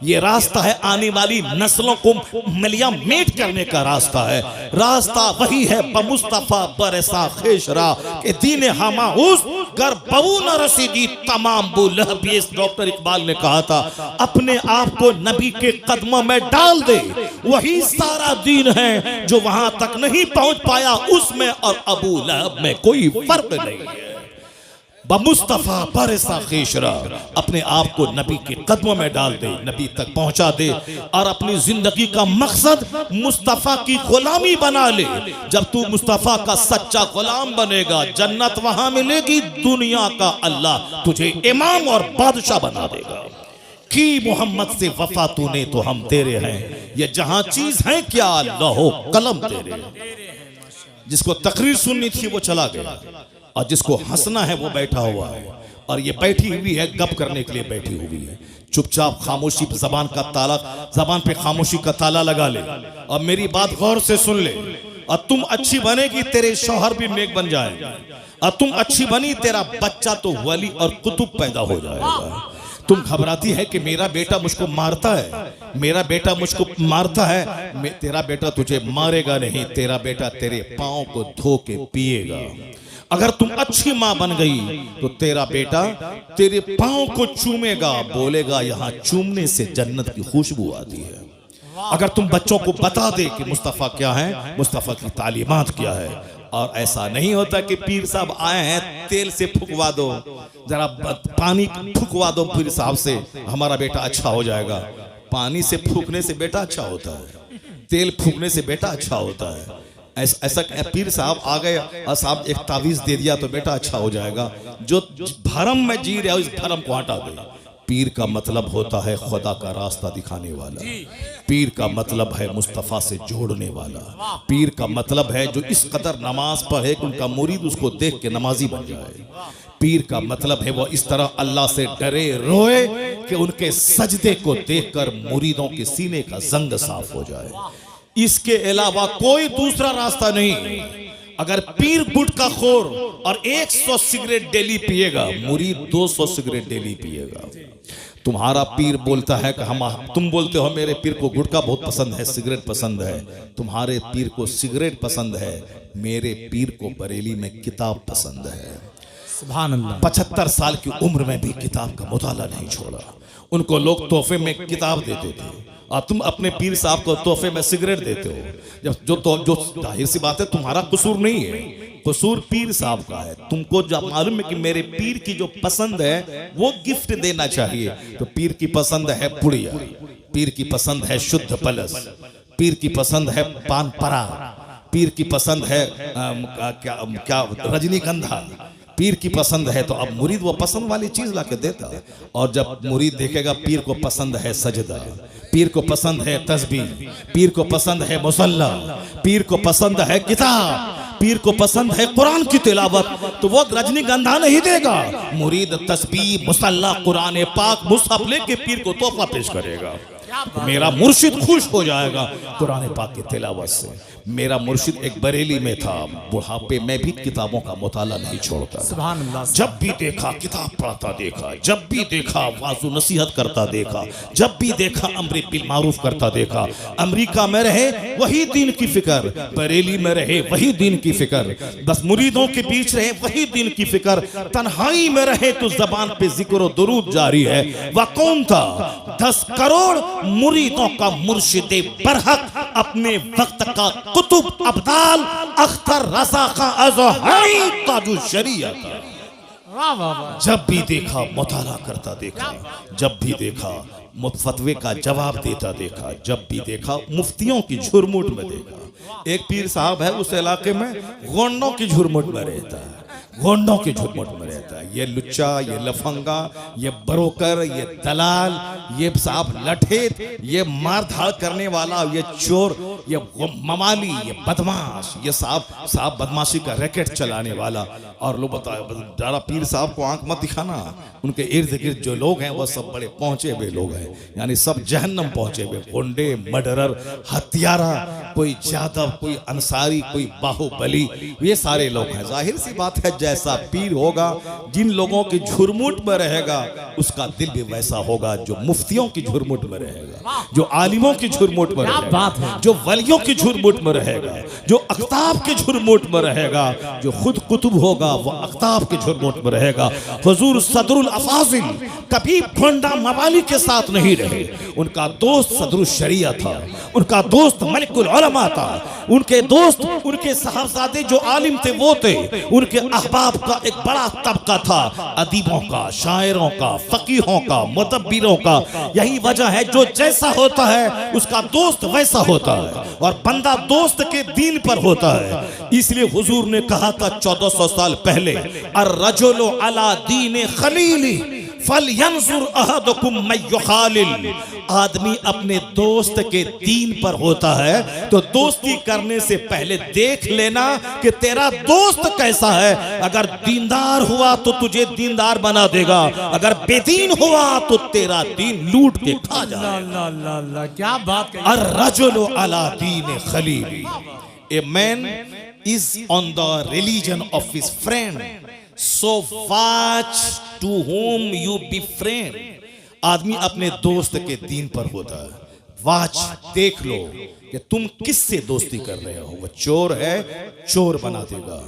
ये रास्ता है आने वाली नस्लों को मिलिया मेट करने का रास्ता है। रास्ता वही है बमुस्तफा बरसा खेशरा के दीन हमा उस घर बबू न रसीदी तमाम बुलहब। डॉक्टर इकबाल ने कहा था, अपने आप को नबी के कदमों में डाल दे, वही सारा दीन है, जो वहां तक नहीं पहुंच पाया उसमें और अबू लहब में कोई फर्क नहीं है। बमुस्तफा बरसा खेशरा, अपने आप को नबी के कदमों में डाल दे, नबी तक पहुंचा दे, और अपनी जिंदगी का मकसद मुस्तफा की गुलामी बना ले। जब तू मुस्तफा का सच्चा गुलाम बनेगा, जन्नत वहां मिलेगी, दुनिया का अल्लाह तुझे इमाम और बादशाह बना देगा। की मोहम्मद से वफा तूने तो हम तेरे हैं, ये जहां चीज है क्या लहो कलम तेरे। जिसको तकरीर सुननी थी वो चला गया, और जिसको हंसना है वो बैठा हुआ है, और ये बैठी हुई है गप करने के लिए बैठी हुई है। चुपचाप खामोशी, जबान का ताला, जबान पे खामोशी का ताला लगा ले, और मेरी बात गौर से सुन ले। और तुम अच्छी बनेगी, तेरे शौहर भी नेक बन जाएगा, और तुम अच्छी बनी, तेरा बच्चा तो वली और कुतुब पैदा हो जाएगा। तुम घबराती है कि मेरा बेटा मुझको मारता है, मेरा बेटा मुझको मारता है, तेरा बेटा तुझे मारेगा नहीं, तेरा बेटा तेरे पाँव को धो के पिएगा। अगर तुम अच्छी माँ बन गई तो तेरा बेटा तेरे पाँव को चूमेगा, बोलेगा यहाँ चूमने से जन्नत की खुशबू आती है। अगर तुम बच्चों को बता दे कि मुस्तफ़ा क्या है, मुस्तफ़ा की तालीमात क्या है, और ऐसा नहीं होता कि पीर साहब आए हैं तेल से फुकवा दो, जरा पानी फुकवा दो पीर साहब से, हमारा बेटा अच्छा हो जाएगा। पानी से फूकने से बेटा अच्छा होता है, तेल फूकने से बेटा अच्छा होता है। ऐसा पीर साहब आ गए और साहब एक तावीज दे दिया तो बेटा अच्छा हो जाएगा। जो भरम में जी रहा है उस भरम को हटा दे। पीर का मतलब होता है खुदा का रास्ता दिखाने वाला, पीर का मतलब है मुस्तफ़ा से जोड़ने वाला, पीर का मतलब है जो इस कदर नमाज पढ़े कि उनका मुरीद उसको देख के नमाजी बन जाए। पीर का मतलब है वो इस तरह अल्लाह से डरे रोए कि उनके सजदे को देखकर मुरीदों के सीने का जंग साफ हो जाए। इसके अलावा कोई दूसरा रास्ता नहीं। अगर पीर गुटखा खोर और 100 सिगरेट डेली पिएगा, मुरीद 200 सिगरेट डेली पिएगा। तुम्हारा पीर बोलता है कि तुम बोलते हो मेरे पीर को गुटखा बहुत पसंद है, सिगरेट पसंद है। तुम्हारे पीर को सिगरेट पसंद है, मेरे पीर को बरेली में किताब पसंद है। सुभान अल्लाह। 75 साल की उम्र में भी किताब का मुताला नहीं छोड़ा। उनको लोग तोहफे में किताब देते थे और तुम अपने पीर साहब को तोहफे में सिगरेट देते हो। जो जाहिर सी बात है तुम्हारा कसूर नहीं है, कसूर पीर साहब का है। तुमको जब मालूम है कि मेरे पीर की जो पसंद है वो गिफ्ट देना चाहिए, तो पीर की पसंद है पुड़िया, पीर की पसंद है शुद्ध पलस, पीर की पसंद है पान परा, पीर की पसंद है क्या रजनीगंधा, पीर की पसंद है। तो अब मुरीद वो पसंद वाली चीज लाके देता है। और जब मुरीद देखेगा पीर को पसंद है सजदा, पीर को पसंद है तस्बीह, पीर को पसंद है मुसल्ला, पीर को पसंद है किताब, पीर को पसंद है कुरान की तिलावत, तो वो रजनीगंधा नहीं देगा। मुरीद तस्बीह, मुसल्ला, कुरान पाक, मुसहफ लेके पीर को तोहफा पेश करेगा। मेरा मुर्शिद खुश हो जाएगा कुरान पाक की तिलावत से। मेरा मुर्शिद एक बरेली में था, बुढ़ापे में भी किताबों का मुताला नहीं छोड़ता। सुभान अल्लाह। जब भी देखा किताब पढ़ता देखा, जब भी देखा वाज़ो नसीहत करता देखा, जब भी देखा अम्र बिल मारूफ करता देखा। अमेरिका में रहे वही दीन की फिक्र, बरेली में रहे वही दीन की फिक्र, बस मुरीदों के बीच रहे वही दीन की फिक्र, तन्हाई में रहे तो जबान पे जिक्र और दुरूद जारी है। वह कौन था? 10 करोड़ मुरीदों का मुर्शिद बरहक, अपने वक्त का कुतुब अब्दाल, अख्तर रज़ा खां अज़हरी ताजु शरीयत। वाह वाह वाह। जब भी देखा मुताला करता देखा, जब भी देखा फतवे का जवाब देता देखा, जब भी देखा मुफ्तियों की झुरमुट में देखा। एक पीर साहब है उस इलाके में, गोंडों की झुरमुट में रहता है, गोंडों की झुरमुट में रहता है। ये लुच्चा, ये लफंगा, ये बरोकर, ये दलाल, ये साहब लठेत, ये मारधाड़ करने वाला, ये चोर, ये ममाली, ये बदमाश, ये साहब बदमाशी का रैकेट चलाने वाला। और लोग बताया पीर साहब को आंख मत दिखाना, उनके इर्द गिर्द जो लोग हैं वो सब बड़े पहुंचे हुए लोग हैं, यानी सब जहन्नम पहुंचे हुए, गुंडे, मर्डरर, हत्यारा, कोई जादव, कोई अंसारी, कोई बाहुबली, ये सारे लोग हैं। जाहिर सी बात है जैसा पीर होगा, जिन लोगों की झुरमुट में रहेगा उसका दिल भी वैसा होगा जो मुफ्तियों की झुरमुट में रहेगा, जो आलिमों की झुरमुट में रहेगा, जो वलियों की झुरमुट में रहेगा, जो अख्ताब की झुरमुट में रहेगा, जो खुद कुतुब होगा वो अख्ताब के झुरमुट में रहेगा। हुजूर सदरुल अफाजिल कभी गोंडा मवाली के साथ नहीं रहे, उनका दोस्त सदरुल शरिया था, उनका दोस्त मलिकुल उलमा था, उनके दोस्त उनके साहबजादे जो आलिम थे वो थे, उनके अहबाब का एक बड़ा तबका था, अदीबों का, शायरों का, फकीहों का, मुतब्बिरों का। यही वजह है जो जैसा होता है उसका दोस्त वैसा होता है, और बंदा दोस्त के दीन पर होता है। इसलिए हुजूर ने कहा था 1400 साल पहले, अर्रजुलु अला दीन खलीली फलयंजुर अहदुकुम मैं युखालिल। आदमी अपने दोस्त के दीन पर होता है, तो दोस्ती करने से पहले देख लेना कि तेरा दोस्त कैसा है। अगर दीनदार हुआ तो तुझे दीनदार बना देगा, अगर बेदीन हुआ तो तेरा दीन लूट के खा जाएगा। क्या बात है। अर्रजुलु अला दीन Khalili, a man is on the religion of his friend, so watch to whom you befriend। आदमी अपने दोस्त के दीन पर होता है। वाच, देख लो कि तुम किससे दोस्ती कर रहे हो। वो चोर है, चोर बना देगा,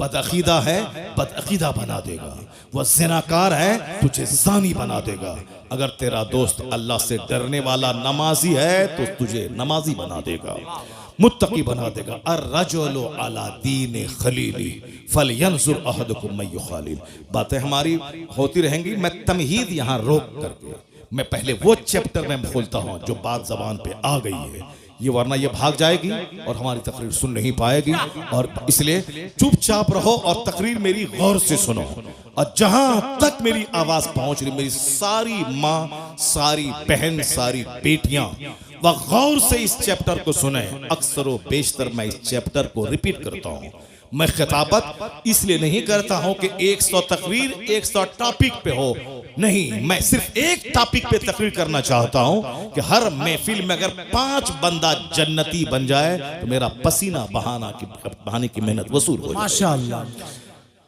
बदअकीदा है, बदअकीदा बना देगा, वो ज़िनाकार है, तुझे ज़ानी बना देगा। अगर तेरा दोस्त अल्लाह से डरने वाला नमाजी है तो तुझे नमाजी बना देगा, मुत्तकी बना देगा। अर्रजुलु अला दीन खलीली फलयंजुर अहदुकुम मैं युखालिल। बातें हमारी होती रहेंगी, मैं तमहीद यहाँ रोक करके मैं पहले वो चैप्टर में खोलता हूँ जो बात जबान पे आ गई है, ये वरना ये भाग जाएगी और हमारी तकरीर सुन नहीं पाएगी। और इसलिए चुपचाप रहो और तकरीर मेरी गौर से सुनो, और जहां तक मेरी आवाज पहुंच रही, मेरी सारी माँ, सारी बहन, सारी बेटियां वह गौर से इस चैप्टर को सुने। अक्सर व बेशतर मैं इस चैप्टर को रिपीट करता हूं, मैं खिताबत इसलिए नहीं करता हूं कि 100 तकरीर 100 टॉपिक पे हो, नहीं, मैं सिर्फ एक टॉपिक पे तकरीर करना चाहता हूं कि हर महफिल में अगर 5 बंदा जन्नती बन जाए तो मेरा पसीना बहाने की मेहनत वसूल हो जाए। माशाअल्लाह।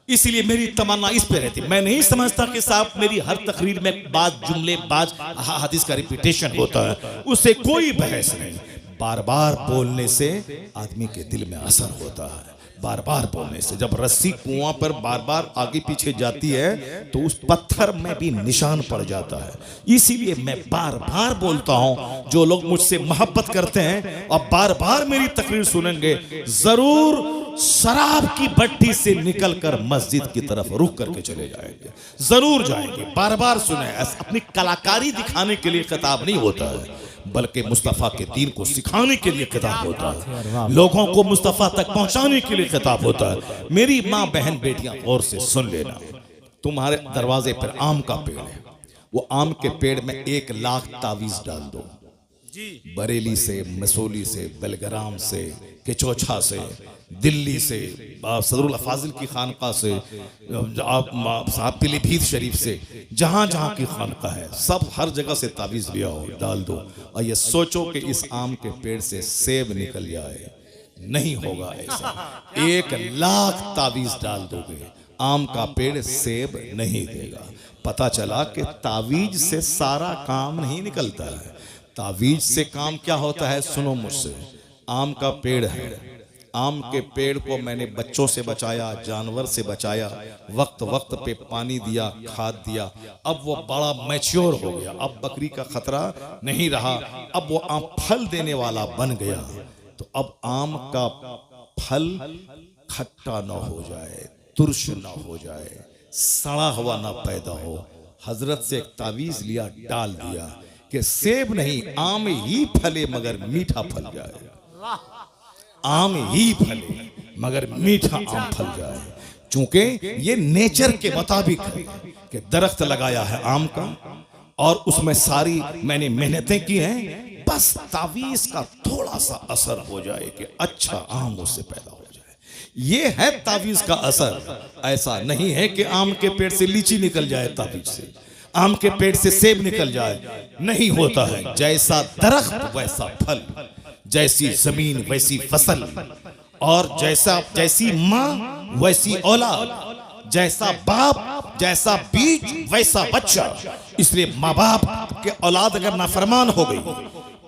इसलिए मेरी तमन्ना इस पे रहती। मैं नहीं समझता कि साहब मेरी हर तकरीर में बात जुमले बाज हदीस का रिपीटेशन होता है, उससे कोई बहस नहीं। बार बार बोलने से आदमी के दिल में असर होता है, बार बार बोलने से। जब रस्सी कुआं पर बार बार आगे पीछे जाती है तो उस पत्थर में भी निशान पड़ जाता है। इसीलिए मैं बार बार बोलता हूं, जो लोग मुझसे मोहब्बत करते हैं और बार बार मेरी तकरीर सुनेंगे, जरूर शराब की भट्टी से निकलकर मस्जिद की तरफ रुख करके चले जाएंगे, जरूर जाएंगे। बार बार सुने। अपनी कलाकारी दिखाने के लिए खिताब नहीं होता है, बल्कि मुस्तफ़ा के दीन को सिखाने के लिए खिताब होता है, लोगों को मुस्तफ़ा तक पहुंचाने के लिए खिताब होता है। मेरी माँ बहन बेटियां गौर से सुन लेना, तुम्हारे दरवाजे पर आम का पेड़ है, वो आम के पेड़ में 1 लाख तावीज डाल दो। बरेली से, मसूली से, बेलग्राम से, केचौछा से, दिल्ली से, सदरुल फाजिल की खानका से, आप पीलीभीत शरीफ से, जहां जहां की खानका है, सब हर जगह से तावीज लिया हो, डाल दो। और ये सोचो कि इस आम के पेड़ से सेब निकल जाए, नहीं होगा ऐसा। 1 लाख तावीज डाल दोगे, आम का पेड़ सेब नहीं देगा। पता चला कि तावीज से सारा काम नहीं निकलता है। तावीज से काम क्या होता है, सुनो मुझसे। आम का पेड़ है, आम के पेड़ को मैंने बच्चों से बचाया, जानवर से बचाया, वक्त वक्त पे पानी दिया, खाद दिया, अब वो बड़ा मैच्योर हो गया, अब बकरी का खतरा नहीं रहा, अब वो आम फल देने वाला बन गया। तो अब आम का फल खट्टा ना हो जाए, तुर्श ना हो जाए, सड़ा हुआ ना पैदा हो, हजरत से एक तावीज लिया, डाल दिया कि सेब नहीं, आम ही फले मगर मीठा फल जाए, आम ही फले मगर मीठा आम फल जाए। चूंकि ये नेचर के मुताबिक है कि दरख्त लगाया है आम का और उसमें सारी मैंने मेहनतें की हैं, बस तावीज का थोड़ा सा असर हो जाए कि अच्छा आम उससे पैदा हो जाए। ये है तावीज का असर। ऐसा नहीं है कि आम के पेड़ से लीची निकल जाए, तावीज से आम के पेड़ से सेब निकल जाए, नहीं होता है। जैसा दरख्त वैसा फल, जैसी जमीन वैसी फसल, और जैसी माँ वैसी औलाद, जैसा बाप जैसा बीज वैसा बच्चा। इसलिए माँ बाप के औलाद अगर नाफरमान हो गई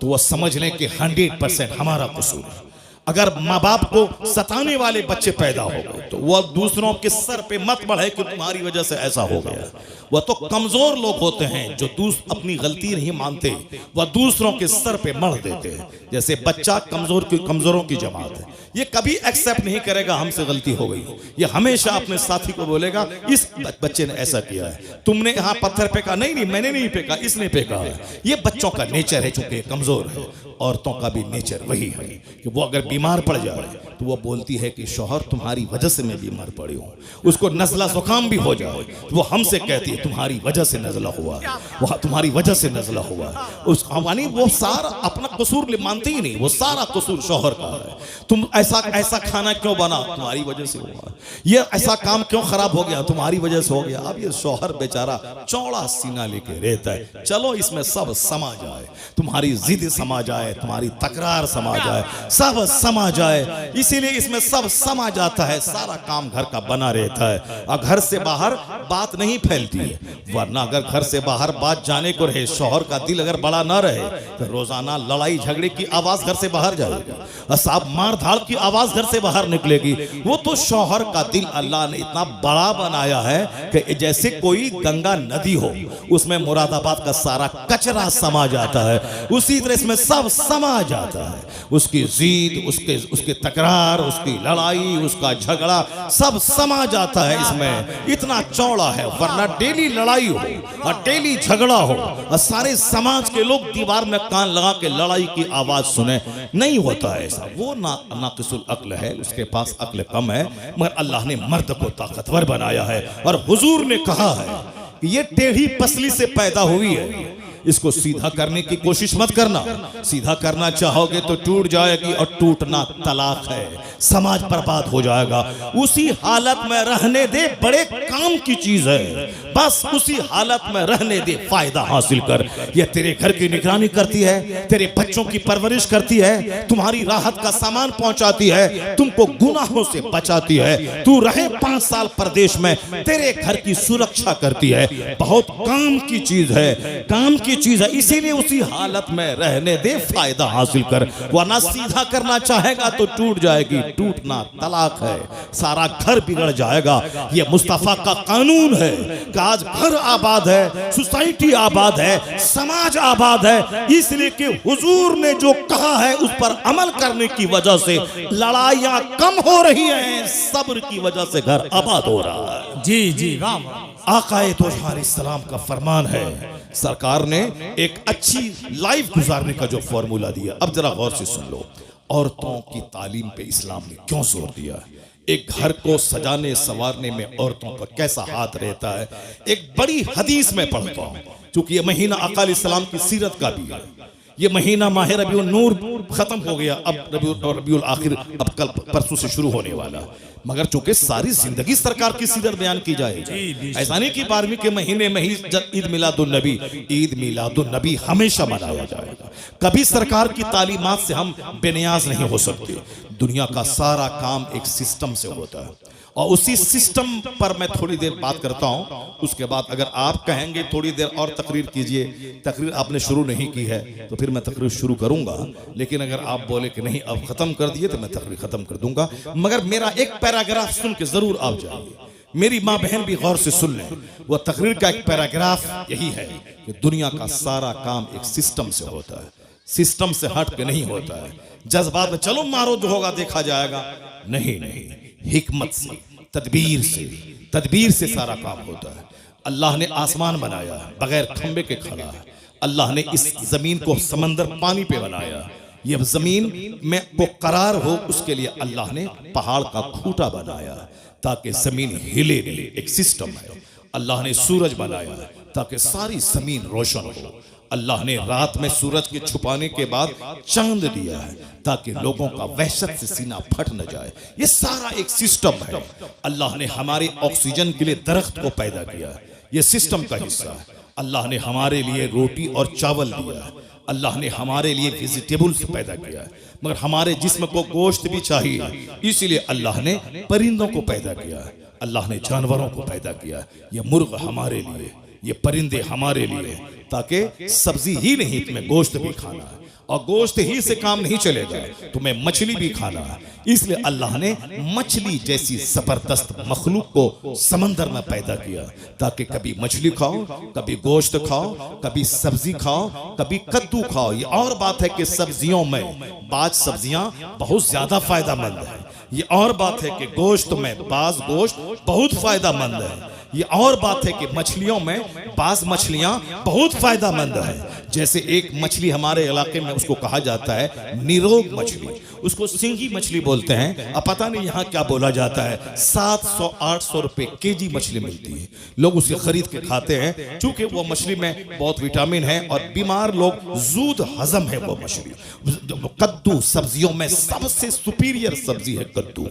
तो वह समझ लें कि 100% हमारा कसूर है। अगर माँ बाप को सताने वाले बच्चे पैदा हो गए तो वह दूसरों के सर पे मत बढ़े कि तुम्हारी वजह से ऐसा हो गया। वह तो कमजोर लोग होते हैं जो अपनी गलती नहीं मानते, वह दूसरों के सर पे मढ़ देते हैं। जैसे बच्चा कमजोरों की जमात है, ये कभी एक्सेप्ट नहीं करेगा हमसे गलती हो गई, ये हमेशा अपने साथी को बोलेगा इस बच्चे ने ऐसा किया है, तुमने यहाँ पत्थर फेंका, नहीं मैंने नहीं फेंका, इसने फेंका है। ये बच्चों का नेचर है, चूंकि कमजोर है। औरतों का भी नेचर वही है कि वो अगर बीमार पड़ जाए तो वो बोलती है कि शौहर तुम्हारी वजह से मैं बीमार पड़ी हूँ। उसको नज़ला जुकाम भी हो जाए तो वो हमसे कहती है तुम्हारी वजह से नज़ला हुआ, वो तुम्हारी वजह से नज़ला हुआ। उस यानी वो सारा अपना कसूर मानते ही नहीं, वो सारा कसूर शौहर का है। तुम ऐसा खाना क्यों बना, तुम्हारी वजह से हुआ। ये ऐसा काम क्यों खराब हो गया, तुम्हारी वजह से हो गया। अब ये शौहर बेचारा चौड़ा सीना लेके रहता है, चलो इसमें सब समा जाए, तुम्हारी जिद समा जाए, तुम्हारी तकरार समा जाए, सब समा जाए। इसीलिए इसमें सब समा जाता है, सारा काम घर का बना रहता है और घर से बाहर बात नहीं फैलती है। वरना अगर घर से बाहर बात जाने को रहे, शौहर का दिल अगर बड़ा ना रहे तो रोजाना लड़ाई झगड़े की आवाज घर से बाहर जाएगी, साहब मार धाड़ की आवाज घर से बाहर निकलेगी। वो तो शौहर का दिल अल्लाह ने इतना बड़ा बनाया है कि जैसे कोई गंगा नदी हो, उसमें मुरादाबाद का सारा कचरा समा जाता है, उसी तरह इसमें सब समा जाता है। उसकी जीद, उसके तकरार, उसकी लड़ाई, उसका झगड़ा सब समा जाता है इसमें। इतना चौड़ा है, वरना डेली लड़ाई हो और डेली झगड़ा हो और सारे समाज के लोग दीवार में कान लगा के लड़ाई की आवाज सुने, नहीं होता है ऐसा। वो नाकिसुल अक्ल है, उसके पास अक्ल कम है, मगर अल्लाह ने मर्द को ताकतवर बनाया है। और हुजूर ने कहा है कि ये टेढ़ी पसली से पैदा हुई है, इसको सीधा करने की कोशिश मत करना। सीधा करना चाहोगे तो टूट जाएगी, और टूटना तलाक है, समाज बर्बाद हो जाएगा। उसी हालत में रहने दे, बड़े काम की चीज है, बस उसी हालत में रहने दे, फायदा हासिल कर। यह तेरे घर की निगरानी करती है, तेरे बच्चों की परवरिश करती है, तुम्हारी राहत का सामान पहुंचाती है, तुमको गुनाहों से बचाती है। तू रहे 5 साल परदेश में, तेरे घर की सुरक्षा करती है। बहुत काम की चीज है, काम की चीज है, इसीलिए उसी हालत में रहने दे, फायदा हासिल कर। वरना सीधा करना चाहेगा तो टूट जाएगी, टूटना तलाक है, सारा घर बिगड़ जाएगा। यह मुस्तफा का कानून है कि आज घर आबाद है, सोसाइटी आबाद है, समाज आबाद है, इसलिए कि हुजूर ने जो कहा है उस पर अमल करने की वजह से लड़ाइयां कम हो रही हैं, सब्र की वजह से घर आबाद हो रहा है। जी जी राम। आकाए तोहार इस्लाम का फरमान है, सरकार ने एक अच्छी लाइफ गुजारने का जो फॉर्मूला दिया, अब जरा गौर से सुन लो। औरतों की तालीम पे इस्लाम ने क्यों जोर दिया, एक घर को सजाने संवारने में औरतों का कैसा हाथ रहता है। एक बड़ी हदीस में पढ़ता हूं, क्योंकि ये महीना आका अलैहिस्सलाम की सीरत का भी है। ये महीना माह रबीउल नूर खत्म हो गया, अब रबीउल आखिर अब कल परसों से शुरू होने वाला, मगर चूंकि सारी जिंदगी सरकार की सीरत बयान की जाएगी। ऐसा नहीं कि 12वीं के महीने में ही ईद मिलादुन नबी हमेशा मनाया जाएगा। कभी सरकार की तालीमात से हम बेनियाज नहीं हो सकते। दुनिया का सारा काम एक सिस्टम से होता है, और उसी सिस्टम पर मैं थोड़ी देर बात करता हूं। उसके बाद अगर आप कहेंगे थोड़ी देर और तकरीर कीजिए, तकरीर आपने शुरू नहीं की है तो फिर मैं तकरीर शुरू करूंगा, लेकिन अगर आप बोले कि नहीं अब खत्म कर दिए तो मैं तकरीर खत्म कर दूंगा। मगर मेरा एक पैराग्राफ सुन के जरूर आप जाइए, मेरी माँ बहन भी गौर से सुन लें। वह तकरीर का एक पैराग्राफ यही है कि दुनिया का सारा काम एक सिस्टम से होता है, सिस्टम से हट के नहीं होता है। जज्बात में चलो मारो जो होगा देखा जाएगा, नहीं नहीं, हिकमत से, तदबीर से सारा काम होता है। अल्लाह ने आसमान बनाया बगैर खंबे के खड़ा है, अल्लाह ने इस जमीन को समंदर पानी पे बनाया, ये जमीन में को करार हो उसके लिए अल्लाह ने पहाड़ का खूंटा बनाया ताकि जमीन हिले नहीं, एक सिस्टम है। अल्लाह ने सूरज बनाया ताकि सारी जमीन रोशन हो। अल्लाह ने रात में सूरज के छुपाने के बाद चांद दिया है ताकि लोगों का वहशत से सीना फट न जाए। ये सारा एक सिस्टम है। अल्लाह ने हमारे ऑक्सीजन के लिए दरख्त को पैदा किया, ये सिस्टम का हिस्सा है। अल्लाह ने हमारे लिए रोटी और चावल दिया है, अल्लाह ने हमारे लिए वेजिटेबल्स पैदा किया है, मगर हमारे जिस्म को गोश्त भी चाहिए, इसलिए अल्लाह ने परिंदों को पैदा किया है, अल्लाह ने जानवरों को पैदा किया। ये मुर्ग हमारे लिए, ये परिंदे हमारे लिए, ताकि सब्जी ही नहीं तुम्हें गोश्त भी खाना है, और गोश्त ही से काम नहीं चलेगा, तुम्हें मछली भी खाना है। इसलिए अल्लाह ने मछली जैसी जबरदस्त मखलूक को समंदर में पैदा किया ताकि कभी मछली खाओ, कभी गोश्त खाओ, कभी सब्जी खाओ, कभी कद्दू खाओ। ये और बात है कि सब्जियों में बाज सब्जियां बहुत ज्यादा फायदामंद है, ये और बात है कि गोश्त में बाज गोश्त बहुत फायदामंद है, ये और बात है कि मछलियों में बाज मछलियां बहुत फायदामंद है। जैसे एक मछली हमारे इलाके में उसको कहा जाता है निरोग मछली, उसको सिंगी मछली बोलते हैं। अब पता नहीं यहाँ क्या बोला जाता है, 700-800 रुपए केजी मछली मिलती है, लोग उसे खरीद के खाते हैं क्योंकि वो मछली में बहुत विटामिन है और बीमार लोग जूद हजम है वो मछली। कद्दू सब्जियों में सबसे सुपीरियर सब्जी है कद्दू।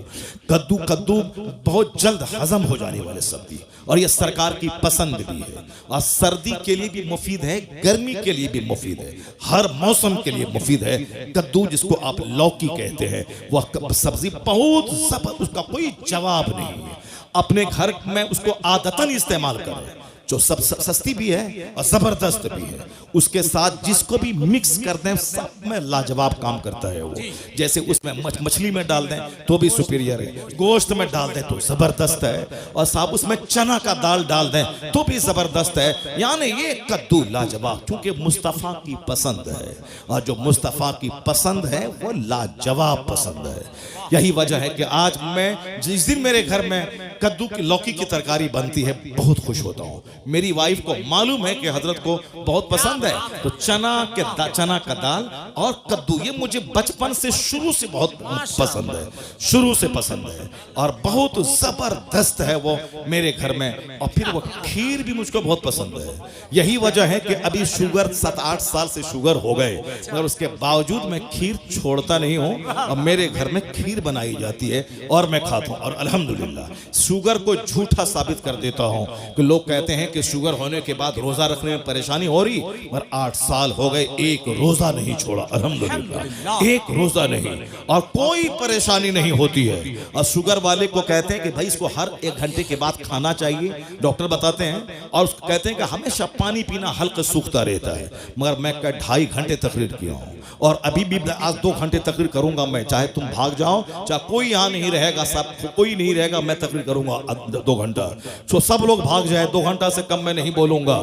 कद्दू बहुत जल्द हजम हो जाने वाले सब्जी, और यह सरकार की पसंद भी है, और सर्दी के लिए भी मुफीद है, गर्मी के लिए भी मुफीद है, हर मौसम के लिए मुफीद है। कद्दू जिसको आप लौकी कहते हैं, वह सब्जी बहुत जबरदस्त, उसका कोई जवाब नहीं है। अपने घर में उसको आदतन इस्तेमाल करें, जो सब सस्ती भी है और जबरदस्त भी है। उसके साथ जिसको भी मिक्स कर दें सब में लाजवाब काम करता है वो। जैसे उसमें मछली में डाल दें तो भी सुपीरियर है, गोश्त में डाल दें तो जबरदस्त है, और साहब उसमें चना का दाल डाल दें तो भी जबरदस्त है। यानी ये कद्दू लाजवाब, क्योंकि मुस्तफ़ा की पसंद है, और जो मुस्तफ़ा की पसंद है वो लाजवाब पसंद है। यही वजह है कि आज मैं जिस दिन मेरे घर में कद्दू की लौकी की तरकारी बनती है बहुत खुश होता हूँ, मेरी वाइफ को मालूम है कि हजरत को बहुत पसंद है, तो चना का दाल और कद्दू ये मुझे बचपन से शुरू से बहुत पसंद है, शुरू से पसंद है और बहुत जबरदस्त है वो मेरे घर में। और फिर वो खीर भी मुझको बहुत पसंद है। यही वजह है कि अभी शुगर 7-8 साल से शुगर हो गए, मगर उसके बावजूद मैं खीर छोड़ता नहीं हूँ और मेरे घर में खीर बनाई जाती है और मैं खाता हूँ। और अल्हम्दुलिल्लाह शुगर को झूठा साबित कर देता हूँ कि लोग कहते हैं कि शुगर होने के बाद रोजा रखने में परेशानी हो रही, मगर 8 साल हो गए एक रोजा नहीं छोड़ा, अल्हम्दुलिल्लाह एक रोजा नहीं, और कोई परेशानी नहीं होती है। और शुगर वाले को कहते हैं कि भाई इसको हर 1 घंटे के बाद खाना चाहिए, डॉक्टर बताते हैं, और उसको कहते हैं कि हमेशा पानी पीना हल्का सूखता रहता है। मगर मैं 2.5 घंटे तकरीर किया हूँ और अभी भी आज 2 घंटे तकरीर करूंगा मैं, चाहे तुम भाग जाओ, चाहे कोई यहाँ नहीं रहेगा, सब कोई नहीं रहेगा, मैं तकरीर करूंगा 2 घंटा। तो सब लोग भाग जाए, 2 घंटा से कम मैं नहीं बोलूंगा।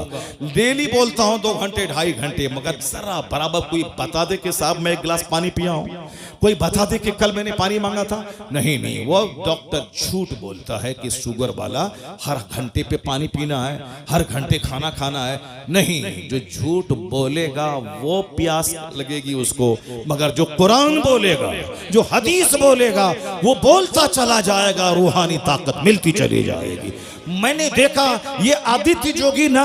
डेली बोलता हूँ 2 घंटे 2.5 घंटे, मगर जरा बराबर कोई बता दे कि साहब मैं 1 गिलास पानी पिया हूँ, कोई बता दे कि कल मैंने पानी मांगा था। नहीं, वो डॉक्टर झूठ बोलता है कि शुगर वाला हर घंटे पे पानी पीना है, हर घंटे खाना खाना है। नहीं, जो झूठ बोलेगा वो प्यास लगेगी उसको, मगर जो कुरान बोलेगा, जो हदीस बोलेगा, वो बोलता चला जाएगा, रूहानी ताकत मिलती चली जाएगी। मैंने देखा ये आदित्य जोगी ना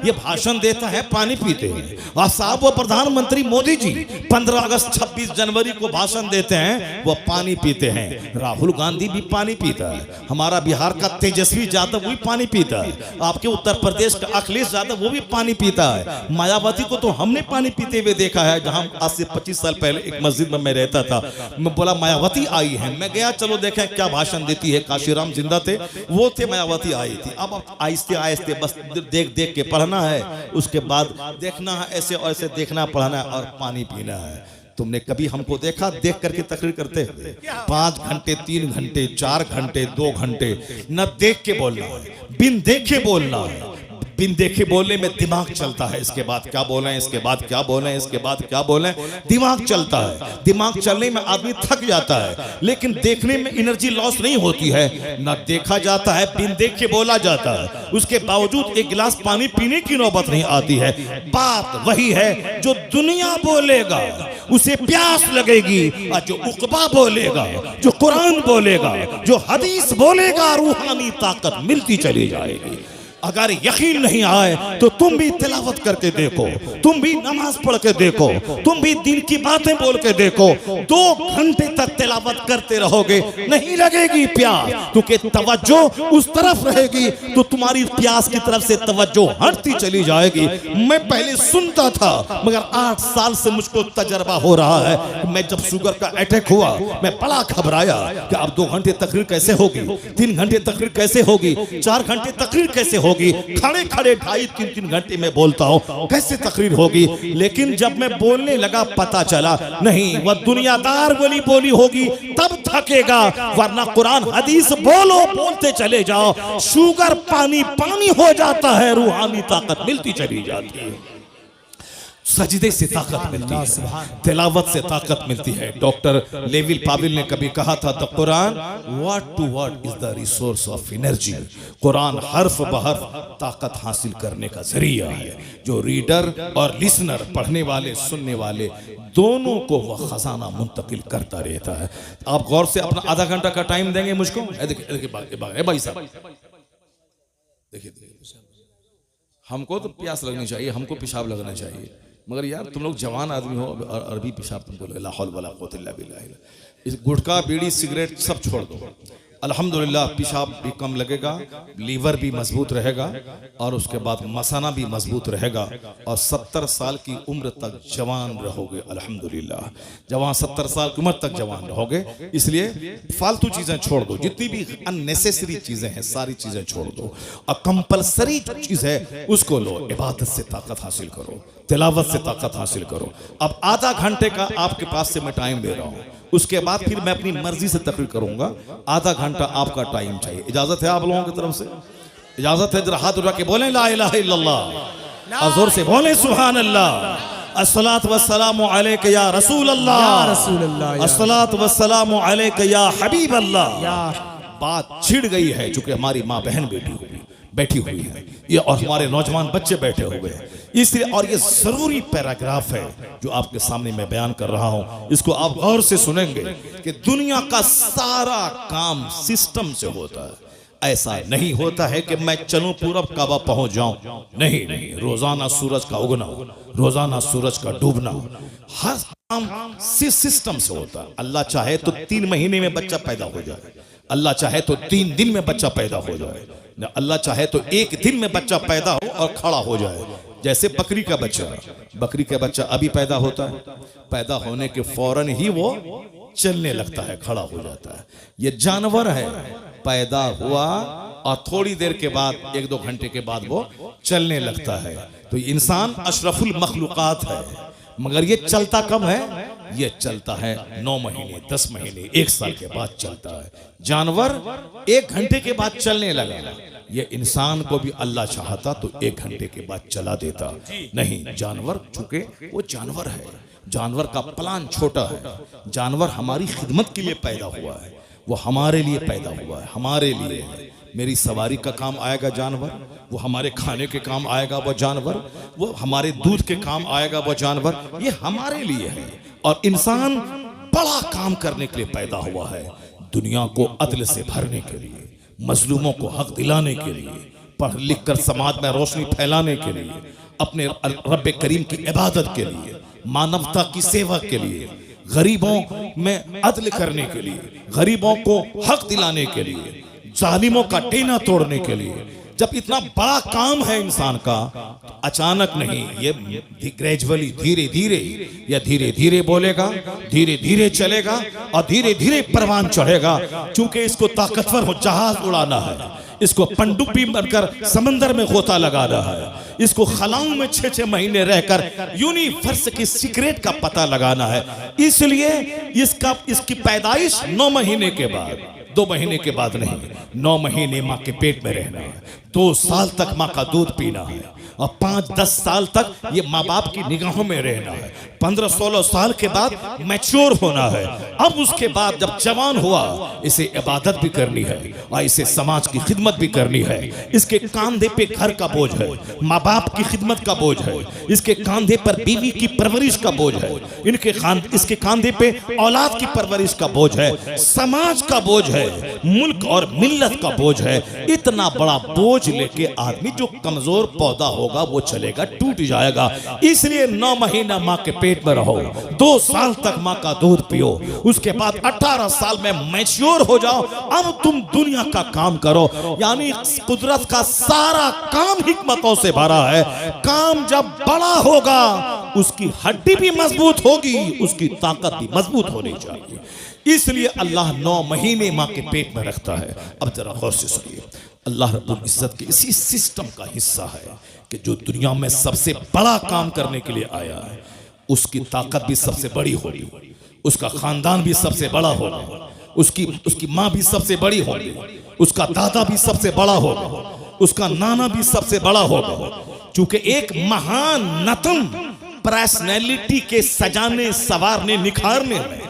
ये भाषण देता है, पानी पीते हैं, और साहब वो प्रधानमंत्री मोदी जी 15 अगस्त 26 जनवरी को भाषण देते हैं, वो पानी पीते हैं। राहुल गांधी भी पानी पीता है, हमारा बिहार का तेजस्वी यादव वो भी पानी पीता है, आपके उत्तर प्रदेश का अखिलेश यादव वो भी पानी पीता है, मायावती को तो हमने पानी पीते हुए देखा है। जहां आज से 25 साल पहले एक मस्जिद में मैं रहता था, मैं बोला मायावती आई है, मैं गया चलो देखें क्या भाषण देती है। काशीराम जिंदा थे, वो थे, मायावती आई थी। अब आहिस्ते आहिस्ते बस देख देख के पढ़ना है, उसके बाद देखना है, ऐसे और ऐसे देखना पढ़ना है और पानी पीना है। तुमने कभी हमको देखा देख करके तकरीर करते हुए? 5 घंटे 3 घंटे 4 घंटे 2 घंटे न देख के बोलना है, बिन देखे बोलना है। बिन देखे बोलने में दिमाग चलता है, इसके बाद क्या बोलें, इसके बाद क्या बोलें, इसके बाद क्या बोलें, दिमाग चलता है। दिमाग चलने में आदमी थक जाता है, लेकिन देखने में एनर्जी लॉस नहीं होती है। ना देखा जाता है, बिन देखे बोला जाता है, उसके बावजूद 1 गिलास पानी पीने की नौबत नहीं आती है। बात वही है, जो दुनिया बोलेगा उसे प्यास लगेगी, और जो उकबा बोलेगा, जो कुरान बोलेगा, जो हदीस बोलेगा, रूहानी ताकत मिलती चली जाएगी। अगर यकीन नहीं आए तो तुम भी तिलावत करके देखो, तुम भी नमाज पढ़ के देखो, तुम भी दिन की बातें बोल के देखो। 2 घंटे तक तिलावत करते रहोगे, नहीं लगेगी प्यास, क्योंकि तवज्जो उस तरफ रहेगी तो तुम्हारी प्यास की तरफ से तवज्जो हटती चली जाएगी। मैं पहले सुनता था, मगर 8 साल से मुझको तजर्बा हो रहा है। मैं जब शुगर का अटैक हुआ, मैं बड़ा घबराया कि अब 2 घंटे तकरीर कैसे होगी, 3 घंटे तकरीर कैसे होगी, 4 घंटे तकरीर कैसे होगी, खड़े खड़े 2.5-3 घंटे में बोलता हूं, कैसे तकरीर होगी। लेकिन जब मैं बोलने लगा पता चला नहीं, वह दुनियादार वाली बोली होगी तब थकेगा, वरना कुरान हदीस बोलो, बोलते चले जाओ, शुगर पानी पानी हो जाता है, रूहानी ताकत मिलती चली जाती है। सजदे से ताकत मिलती है, तिलावत से ताकत मिलती है। डॉक्टर लेविल पाविल ने कभी कहा था, the Quran word to word is the resource of energy. Quran हर्फ बहर्फ ताकत हासिल करने का जरिया है। जो रीडर और लिसनर, पढ़ने वाले सुनने वाले, दोनों को वह खजाना मुंतकिल करता रहता है। आप गौर से अपना आधा घंटा का टाइम देंगे मुझको। देखिए भाई साहब, देखिए हमको तो प्यास लगनी चाहिए, हमको पेशाब लगना चाहिए, मगर यार तुम लोग जवान आदमी हो और अरबी पेशाब तुमको लगे, ला हौल वला कुव्वता इल्ला बिल्लाह। इस गुटखा बीड़ी सिगरेट सब छोड़ दो, अल्हम्दुलिल्लाह पेशाब भी कम लगेगा, लीवर भी मजबूत रहेगा, और उसके बाद मसाना भी मजबूत रहेगा, और 70 साल की उम्र तक जवान रहोगे अल्हम्दुलिल्लाह। जवान 70 साल की उम्र तक जवान रहोगे। इसलिए फालतू चीजें छोड़ दो, जितनी भी अननेसेसरी चीजें हैं सारी चीजें छोड़ दो, और कंपलसरी चीज है उसको लो। इबादत से ताकत हासिल करो, तिलावत से ताकत हासिल करो। अब आधा घंटे का आपके पास से मैं टाइम दे रहा हूँ, उसके बाद फिर मैं अपनी मर्जी से तकरीर करूंगा। आधा घंटा आपका टाइम चाहिए। इजाजत है आप लोगों की तरफ से? इजाजत है? जरा हाथ उठा के बोलें ला इलाहा इल्लल्लाह, और जोर से बोलें सुभान अल्लाह। अस्सलातु वस्सलामु अलैका या रसूल अल्लाह, अस्सलातु वस्सलामु अलैका या हबीब अल्लाह। बात छिड़ गई है, चूंकि हमारी माँ बहन बैठी हुई है, ये और हमारे नौजवान बच्चे बैठे हुए हैं, इसलिए और ये जरूरी पैराग्राफ है जो आपके सामने मैं बयान कर रहा हूं, इसको आप गौर से सुनेंगे कि दुनिया का सारा काम सिस्टम से होता है। ऐसा नहीं होता है कि मैं चलूं पूरब काबा पहुंच जाऊं, नहीं नहीं, रोजाना सूरज का उगना, रोजाना सूरज का डूबना, हर काम सिस्टम से होता है। अल्लाह चाहे तो 3 महीने में बच्चा पैदा हो जाए, अल्लाह चाहे तो 3 दिन में बच्चा पैदा हो जाए, अल्लाह चाहे तो 1 दिन में बच्चा पैदा हो और खड़ा हो जाए। जैसे बकरी का बच्चा अभी पैदा होता है, पैदा होने के फौरन ही वो चलने लगता है, खड़ा हो जाता है। ये जानवर है, पैदा हुआ और थोड़ी देर के बाद 1-2 घंटे के बाद वो चलने लगता है। तो इंसान अशरफुल मखलूकात है, मगर ये चलता कब है? ये चलता है 9 महीने, 10 महीने, 1 साल के बाद चलता है। जानवर 1 घंटे के बाद चलने लगा, ये इंसान को भी अल्लाह चाहता तो 1 घंटे के बाद चला देता। नहीं, जानवर चूंकि वो जानवर है, जानवर का प्लान छोटा है, जानवर हमारी खिदमत के लिए पैदा हुआ है, वो हमारे लिए पैदा हुआ है, हमारे लिए है। मेरी सवारी का काम आएगा जानवर, वो हमारे खाने के काम आएगा वो जानवर, वो हमारे दूध के काम आएगा वो जानवर, ये हमारे लिए है। और इंसान बड़ा काम करने के लिए पैदा हुआ है, दुनिया को अदल से भरने के लिए, मजलूमों को हक दिलाने के लिए, पढ़ लिख कर समाज में रोशनी फैलाने के लिए, अपने रब्बे करीम की इबादत के लिए, मानवता की सेवा के लिए, गरीबों में अदल करने के लिए, गरीबों को हक दिलाने के लिए, जालिमों का टेना तोड़ने के लिए। जब इतना बड़ा काम है इंसान का, तो अचानक नहीं, ये ग्रेजुअली, धीरे धीरे, या धीरे धीरे बोलेगा, धीरे धीरे चलेगा और धीरे धीरे परवान चढ़ेगा। क्योंकि इसको ताकतवर हो जहाज उड़ाना है, इसको पनडुब्बी बनकर समंदर में गोता लगाना है, इसको खलाओं में 6-6 महीने रहकर यूनिवर्स की सीक्रेट का पता लगाना है। इसलिए इसकी पैदाइश 9 महीने के बाद, 2 महीने के बाद नहीं, 9 महीने माँ के पेट में रहना है, 2 साल तक माँ का दूध पीना है और 5-10 साल तक ये माँ बाप की निगाहों में रहना है। 15-16 साल के बाद मैच्योर होना है। अब उसके बाद जब जवान हुआ, इसे इबादत भी करनी है और इसे समाज की खिदमत भी करनी है। इसके कंधे पे घर का बोझ है, माँ बाप की खिदमत का बोझ है, इसके कंधे पर बीवी की परवरिश का बोझ है, इसके कंधे पे औलाद की परवरिश का बोझ है, समाज का बोझ है, मुल्क और मिल्लत का बोझ है। इतना बड़ा बोझ लेके आदमी, जो कमजोर पौधा होगा वो चलेगा, टूट जाएगा। इसलिए 9 महीना माँ के पेट में रहो, 2 साल तक माँ का दूध पियो, उसके बाद 18 साल में मैच्योर हो जाओ, अब तुम दुनिया का काम करो। यानी कुदरत का सारा काम हिकमतों से भरा है। काम जब बड़ा होगा, उसकी हड्डी भी मजबूत होगी, उसकी ताकत भी मजबूत होनी चाहिए। इसलिए अल्लाह 9 महीने माँ के पेट में रखता है। अब जरा गौर से सुनिए, अल्लाह रब्बुल इज्जत के इसी सिस्टम का हिस्सा है कि जो दुनिया में सबसे बड़ा काम करने के लिए आया है, उसकी ताकत भी सबसे बड़ी होगी, उसका खानदान भी सबसे बड़ा होगा, उसकी माँ भी सबसे बड़ी होगी, उसका दादा भी सबसे बड़ा होगा, उसका नाना भी सबसे बड़ा होगा। क्योंकि एक महान नतन पर्सनैलिटी के सजाने, संवारने, निखारने में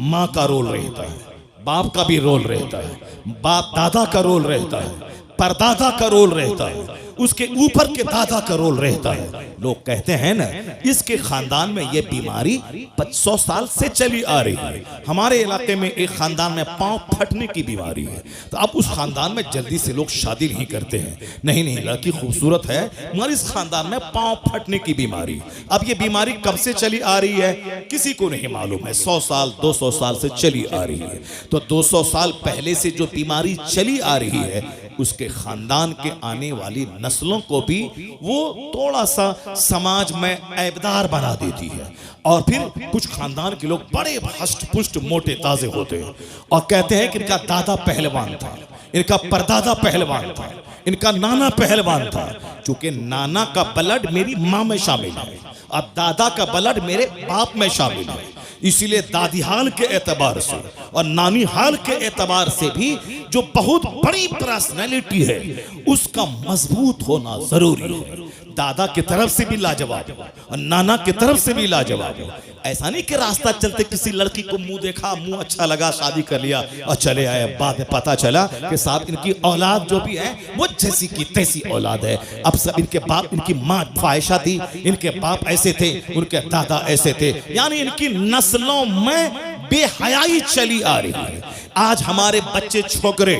माँ का रोल रहता है, बाप का भी रोल रहता है, बाप दादा का रोल रहता है, परदादा का रोल रहता है, उसके ऊपर के दादा का रोल रहता है। लोग कहते हैं ना, इसके खानदान में ये बीमारी 100 साल से चली आ रही है। हमारे इलाके में एक खानदान में पांव फटने की बीमारी है, तो अब उस खानदान में जल्दी से लोग शादी नहीं करते हैं। नहीं, लड़की खूबसूरत है मगर इस खानदान में पांव फटने की बीमारी। अब ये बीमारी कब से चली आ रही है किसी को नहीं मालूम है, 100 साल 200 साल से चली आ रही है। तो 200 साल पहले से जो बीमारी चली आ रही है, उसके खानदान के आने वाली नस्लों को भी वो थोड़ा सा समाज में ऐबदार बना देती है। और फिर कुछ खानदान के लोग बड़े हष्ट पुष्ट मोटे ताजे होते हैं और कहते हैं कि इनका दादा पहलवान था, इनका परदादा पहलवान था, इनका नाना पहलवान था। क्योंकि नाना का ब्लड मेरी माँ में शामिल है और दादा का ब्लड मेरे बाप में शामिल है, इसीलिए दादी हाल के एतबार से और नानी हाल के एतबार से भी जो बहुत बड़ी पर्सनैलिटी है, उसका मजबूत होना जरूरी है। दादा की तरफ से भी लाजवाब और नाना की तरफ से भी लाजवाब। ऐसा नहीं कि रास्ता चलते किसी लड़की को मुंह देखा, मुंह अच्छा लगा, शादी कर लिया और चले आए, बाद में पता चला कि साहब इनकी औलाद जो भी है वो जैसी की तैसी औलाद है। अब सब इनके बाप, इनकी माँ फाहिशा थी, इनके बाप ऐसे थे, उनके दादा ऐसे थे, यानी इनकी नस्लों में बेहयाई चली आ रही है। आज हमारे बच्चे छोकरे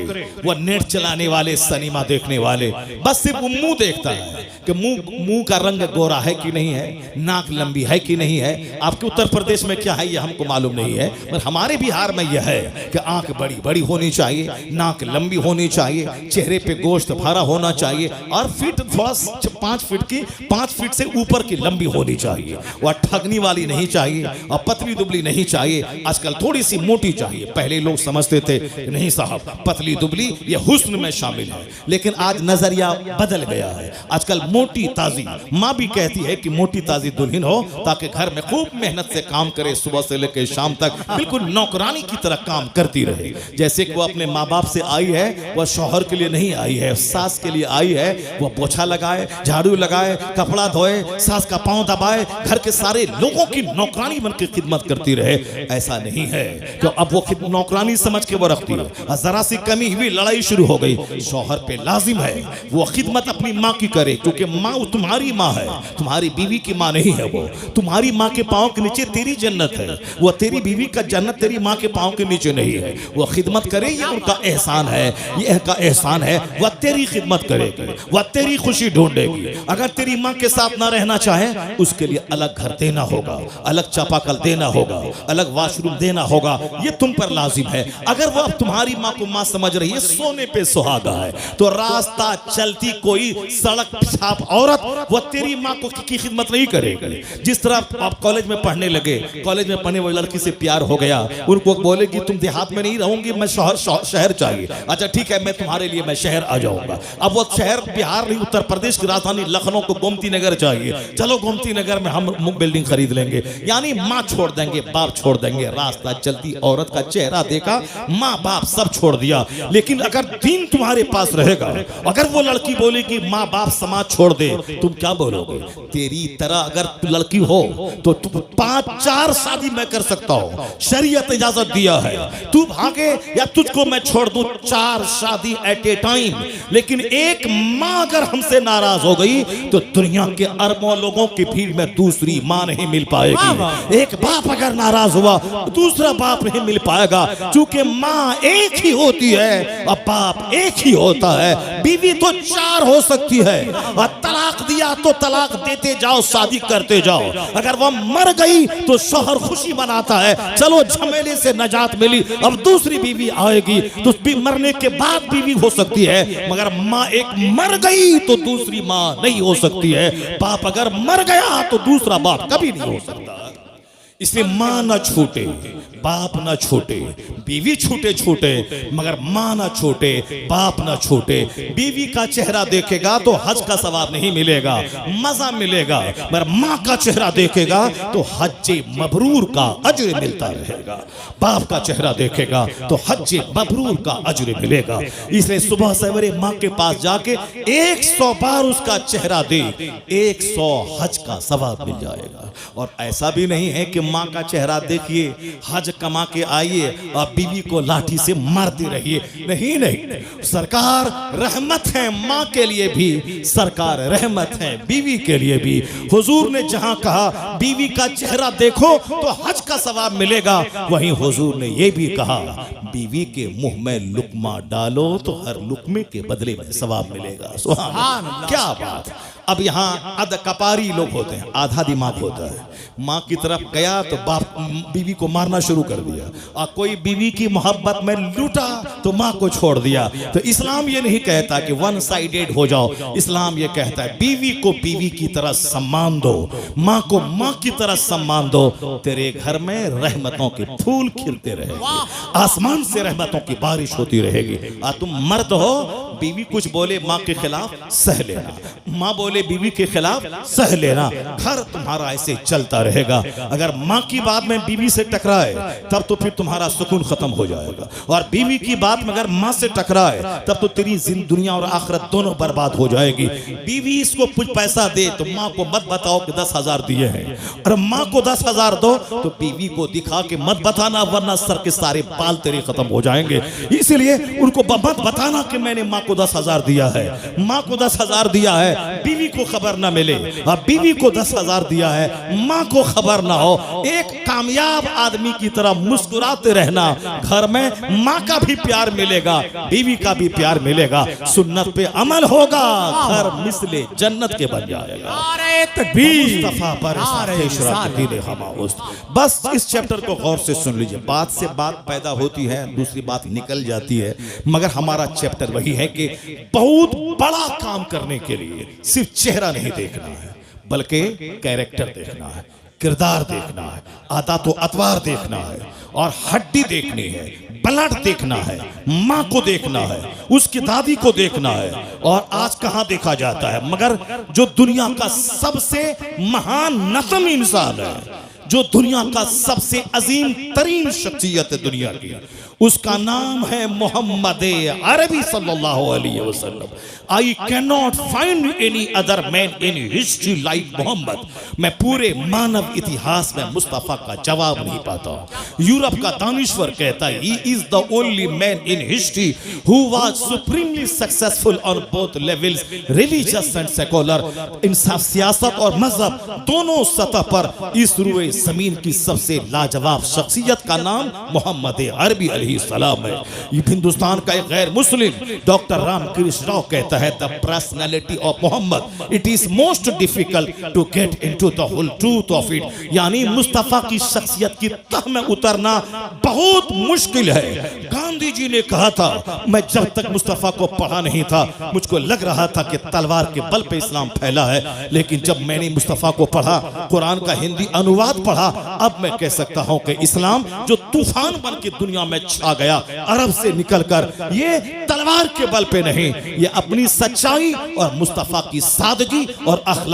वो नेट चलाने वाले, सिनेमा देखने वाले, बस सिर्फ मुंह देखता है कि मुंह का रंग गोरा है कि नहीं है, नाक लंबी है कि नहीं है। आपके उत्तर प्रदेश में क्या है ये हमको मालूम नहीं है, पर हमारे बिहार में यह है कि आंख बड़ी बड़ी होनी चाहिए, नाक लंबी होनी चाहिए, चेहरे पे गोश्त भरा होना चाहिए और फिट थोड़ा 5 फीट से ऊपर की लंबी होनी चाहिए। वह ठगनी वाली नहीं चाहिए और पतली दुबली नहीं चाहिए। आजकल थोड़ी सी मोटी चाहिए। पहले लोग समझते थे नहीं साहब पतली दुबली ये हुस्न में शामिल है, लेकिन आज नजरिया बदल गया है। आजकल मोटी ताजी, माँ भी कहती है कि मोटी ताजी दुल्हन हो ताकि घर में खूब मेहनत से काम करे, सुबह से लेकर शाम तक बिल्कुल नौकरानी की तरह काम करती रहे। जैसे कि वो अपने माँ बाप से आई है, वह शौहर के लिए नहीं आई है, सास के लिए आई है। वह पोछा लगाए, झाड़ू लगाए, कपड़ा धोए, सास का पांव दबाए, घर के सारे लोगों की नौकरानी बनकर खिदमत करती रहे। ऐसा नहीं है कि अब वो नौकरानी समझ के वो रखती है। जरा सी कमी हुई लड़ाई शुरू हो गई। शौहर पे लाजिम है वो खिदमत अपनी माँ की करे, क्योंकि माँ तुम्हारी माँ है, तुम्हारी बीवी की माँ नहीं है। वो तुम्हारी माँ के पाँव के नीचे तेरी जन्नत है, वो तेरी बीवी का जन्नत तेरी माँ के पाँव के नीचे नहीं है। वो खिदमत करे, ये उनका एहसान है, ये उनका एहसान है। वह तेरी खिदमत करेगी, वह तेरी खुशी ढूंढेगी। अगर तेरी माँ के साथ ना रहना चाहे, उसके लिए अलग घर देना होगा, अलग चापाकल देना होगा, अलग वाशरूम देना होगा, ये तुम पर लाजिम है। अगर वो अब तुम्हारी माँ को माँ समझ रही है, सोने पे सुहागा है, तो रास्ता चलती कोई सड़क छाप औरत वो तेरी माँ को की खिदमत नहीं करेगी। जिस तरह आप कॉलेज में पढ़ने लगे, कॉलेज में पढ़ने वाली लड़की से प्यार हो गया, उनको बोले कि तुम देहात में नहीं रहूंगी, मैं शहर चाहिए। अच्छा ठीक है, मैं तुम्हारे लिए मैं शहर आ जाऊंगा। अब वो शहर बिहार नहीं, उत्तर प्रदेश की राजधानी लखनऊ को गोमती नगर चाहिए। चलो गोमती नगर में हम बिल्डिंग खरीद लेंगे, यानी माँ छोड़ देंगे, बाप छोड़ देंगे। रास्ता चलती औरत का चेहरा देखा, माँ बाप सब छोड़ दिया। लेकिन अगर दीन तुम्हारे पास रहेगा, अगर वो लड़की बोले कि माँ बाप समाज छोड़ दे, तुम क्या बोलोगे? तेरी तरह अगर लड़की हो तो तुम 5-4 शादी मैं कर सकता हूं, शरीयत इजाजत दिया है। तू भागे या तुझको मैं छोड़ दूं, 4 शादी एट ए टाइम। लेकिन एक माँ अगर हमसे नाराज हो गई तो दुनिया के अरबों लोगों की भीड़ में दूसरी माँ नहीं मिल पाएगी। एक बाप अगर नाराज हुआ, दूसरा बाप नहीं मिल पाएगा, क्योंकि माँ एक ही होती है और बाप एक ही होता है। बीवी तो 4 हो सकती है, और तलाक दिया तो तलाक देते जाओ, शादी करते जाओ। अगर वह मर गई तो शौहर खुशी मनाता है, चलो झमेले से नजात मिली, अब दूसरी बीवी आएगी। तो मरने के बाद बीवी हो सकती है, मगर माँ एक मर गई तो दूसरी माँ नहीं हो सकती है। बाप अगर मर गया तो दूसरा बाप कभी नहीं हो सकता। इसलिए माँ न छूटे, बाप न छूटे, बीवी छूटे मगर माँ न छूटे, बाप न छूटे। बीवी का चेहरा देखेगा तो हज का सवाब नहीं मिलेगा, मजा मिलेगा, मगर माँ का चेहरा देखेगा तो हज मबरूर का अजर मिलता रहेगा। बाप का चेहरा देखेगा तो हज मबरूर का अजर मिलेगा। इसलिए सुबह सवेरे माँ के पास जाके 100 बार उसका चेहरा दे, 100 हज का सवाब मिल जाएगा। और ऐसा भी नहीं है कि माँ का चेहरा देखिए, हज कमा के आइए और बीवी को लाठी से मारते रहिए। नहीं, सरकार रहमत है माँ के लिए भी, सरकार रहमत है बीवी के लिए भी। हुजूर ने जहां कहा बीवी का चेहरा देखो तो हज का सवाब मिलेगा, वहीं हुजूर ने यह भी कहा बीवी के मुंह में लुकमा डालो तो हर लुकमे के बदले में सवाब मिलेगा। सुभान अल्लाह, क्या बात। अब यहाँ अध कपारी लोग होते हैं, आधा दिमाग होता है। माँ की तरफ गया तो बाप बीवी को मारना शुरू कर दिया, और कोई बीवी की मोहब्बत में लूटा तो माँ को छोड़ दिया। तो इस्लाम ये नहीं कहता कि वन साइडेड हो जाओ, इस्लाम ये कहता है बीवी को बीवी की तरह सम्मान दो, माँ को माँ की तरह सम्मान दो। तेरे घर में रहमतों के फूल खिलते रहेंगे, आसमान से रहमतों की बारिश होती रहेगी। तुम मर्द हो, बीवी कुछ बोले माँ के खिलाफ सह लेना, माँ बोले बीवी के खिलाफ सह लेना, घर तुम्हारा ऐसे चलता रहेगा। अगर माँ की बात में बीवी से टकराए तब तो फिर तुम्हारा सुकून खत्म हो जाएगा, और बीवी की बात में अगर माँ से टकराए तब तो तेरी दुनिया और आखिरत दोनों बर्बाद हो जाएगी। बीवी इसको कुछ पैसा दे तो माँ को मत बताओ कि 10,000 दिए हैं, और माँ को 10,000 दो तो बीवी को दिखा के मत बताना, वरना सर के सारे बाल तेरे खत्म हो जाएंगे। इसलिए उनको मत बताना कि मैंने माँ को को 10,000 दिया है, माँ को 10,000 दिया है, बीवी को खबर ना मिले, और बीवी को 10,000 दिया है, माँ को खबर ना हो। एक कामयाब आदमी की तरह मुस्कुराते रहना, घर में माँ का भी प्यार मिलेगा, बीवी का भी प्यार मिलेगा, सुन्नत पे अमल होगा, घर मिसले जन्नत के बन जाएगा। मुस्तफा पर बस इस चैप्टर को गौर से सुन लीजिए। बात से बात पैदा होती है, दूसरी बात निकल जाती है, मगर हमारा चैप्टर वही है कि बहुत बड़ा काम करने के लिए सिर्फ चेहरा नहीं देखना है, बल्कि कैरेक्टर देखना है, किरदार देखना है, आदत व अतवार देखना है, और हड्डी देखनी है, ब्लड देखना है, माँ को देखना है, उसकी दादी को देखना है। और आज कहाँ देखा जाता है, मगर जो दुनिया का सबसे महान नस्ल इंसान है, जो दुनिया का सबसे अजीम तरीन शख्सियत है दुनिया की, उसका नाम है मोहम्मद अरबी सल्लल्लाहु अलैहि वसल्लम। I can not find any other man in history like Muhammad. मैं पूरे मानव इतिहास में मुस्तफा का जवाब नहीं पाता। यूरोप का दानिश्वर कहता है, he is the only man in history who was supremely successful on both levels, religious and secular. इंसाफ, सियासत और मजहब दोनों सतह पर इस रुए जमीन की सबसे लाजवाब शख्सियत का नाम मोहम्मद अरबी अलैहिस्सलाम है। हिंदुस्तान का एक गैर मुस्लिम डॉक्टर रामकृष्ण राव कहता है, the personality of Muhammad it is most difficult to get into the whole truth of it. यानी मुस्तफा की शख्सियत की तह में उतरना बहुत मुश्किल है। गांधी जी ने कहा था, मैं जब तक मुस्तफा को पढ़ा नहीं था मुझको लग रहा था कि तलवार के बल पे इस्लाम फैला है, लेकिन जब मैंने मुस्तफा को पढ़ा, कुरान का हिंदी अनुवाद पढ़ा, अब मैं कह सकता हूं कि इस्लाम जो तूफान बन के दुनिया में छा गया अरब से निकलकर, ये तलवार के बल पे नहीं, ये अपनी सच्चाई और मुस्तफा की सादगी और अखलाक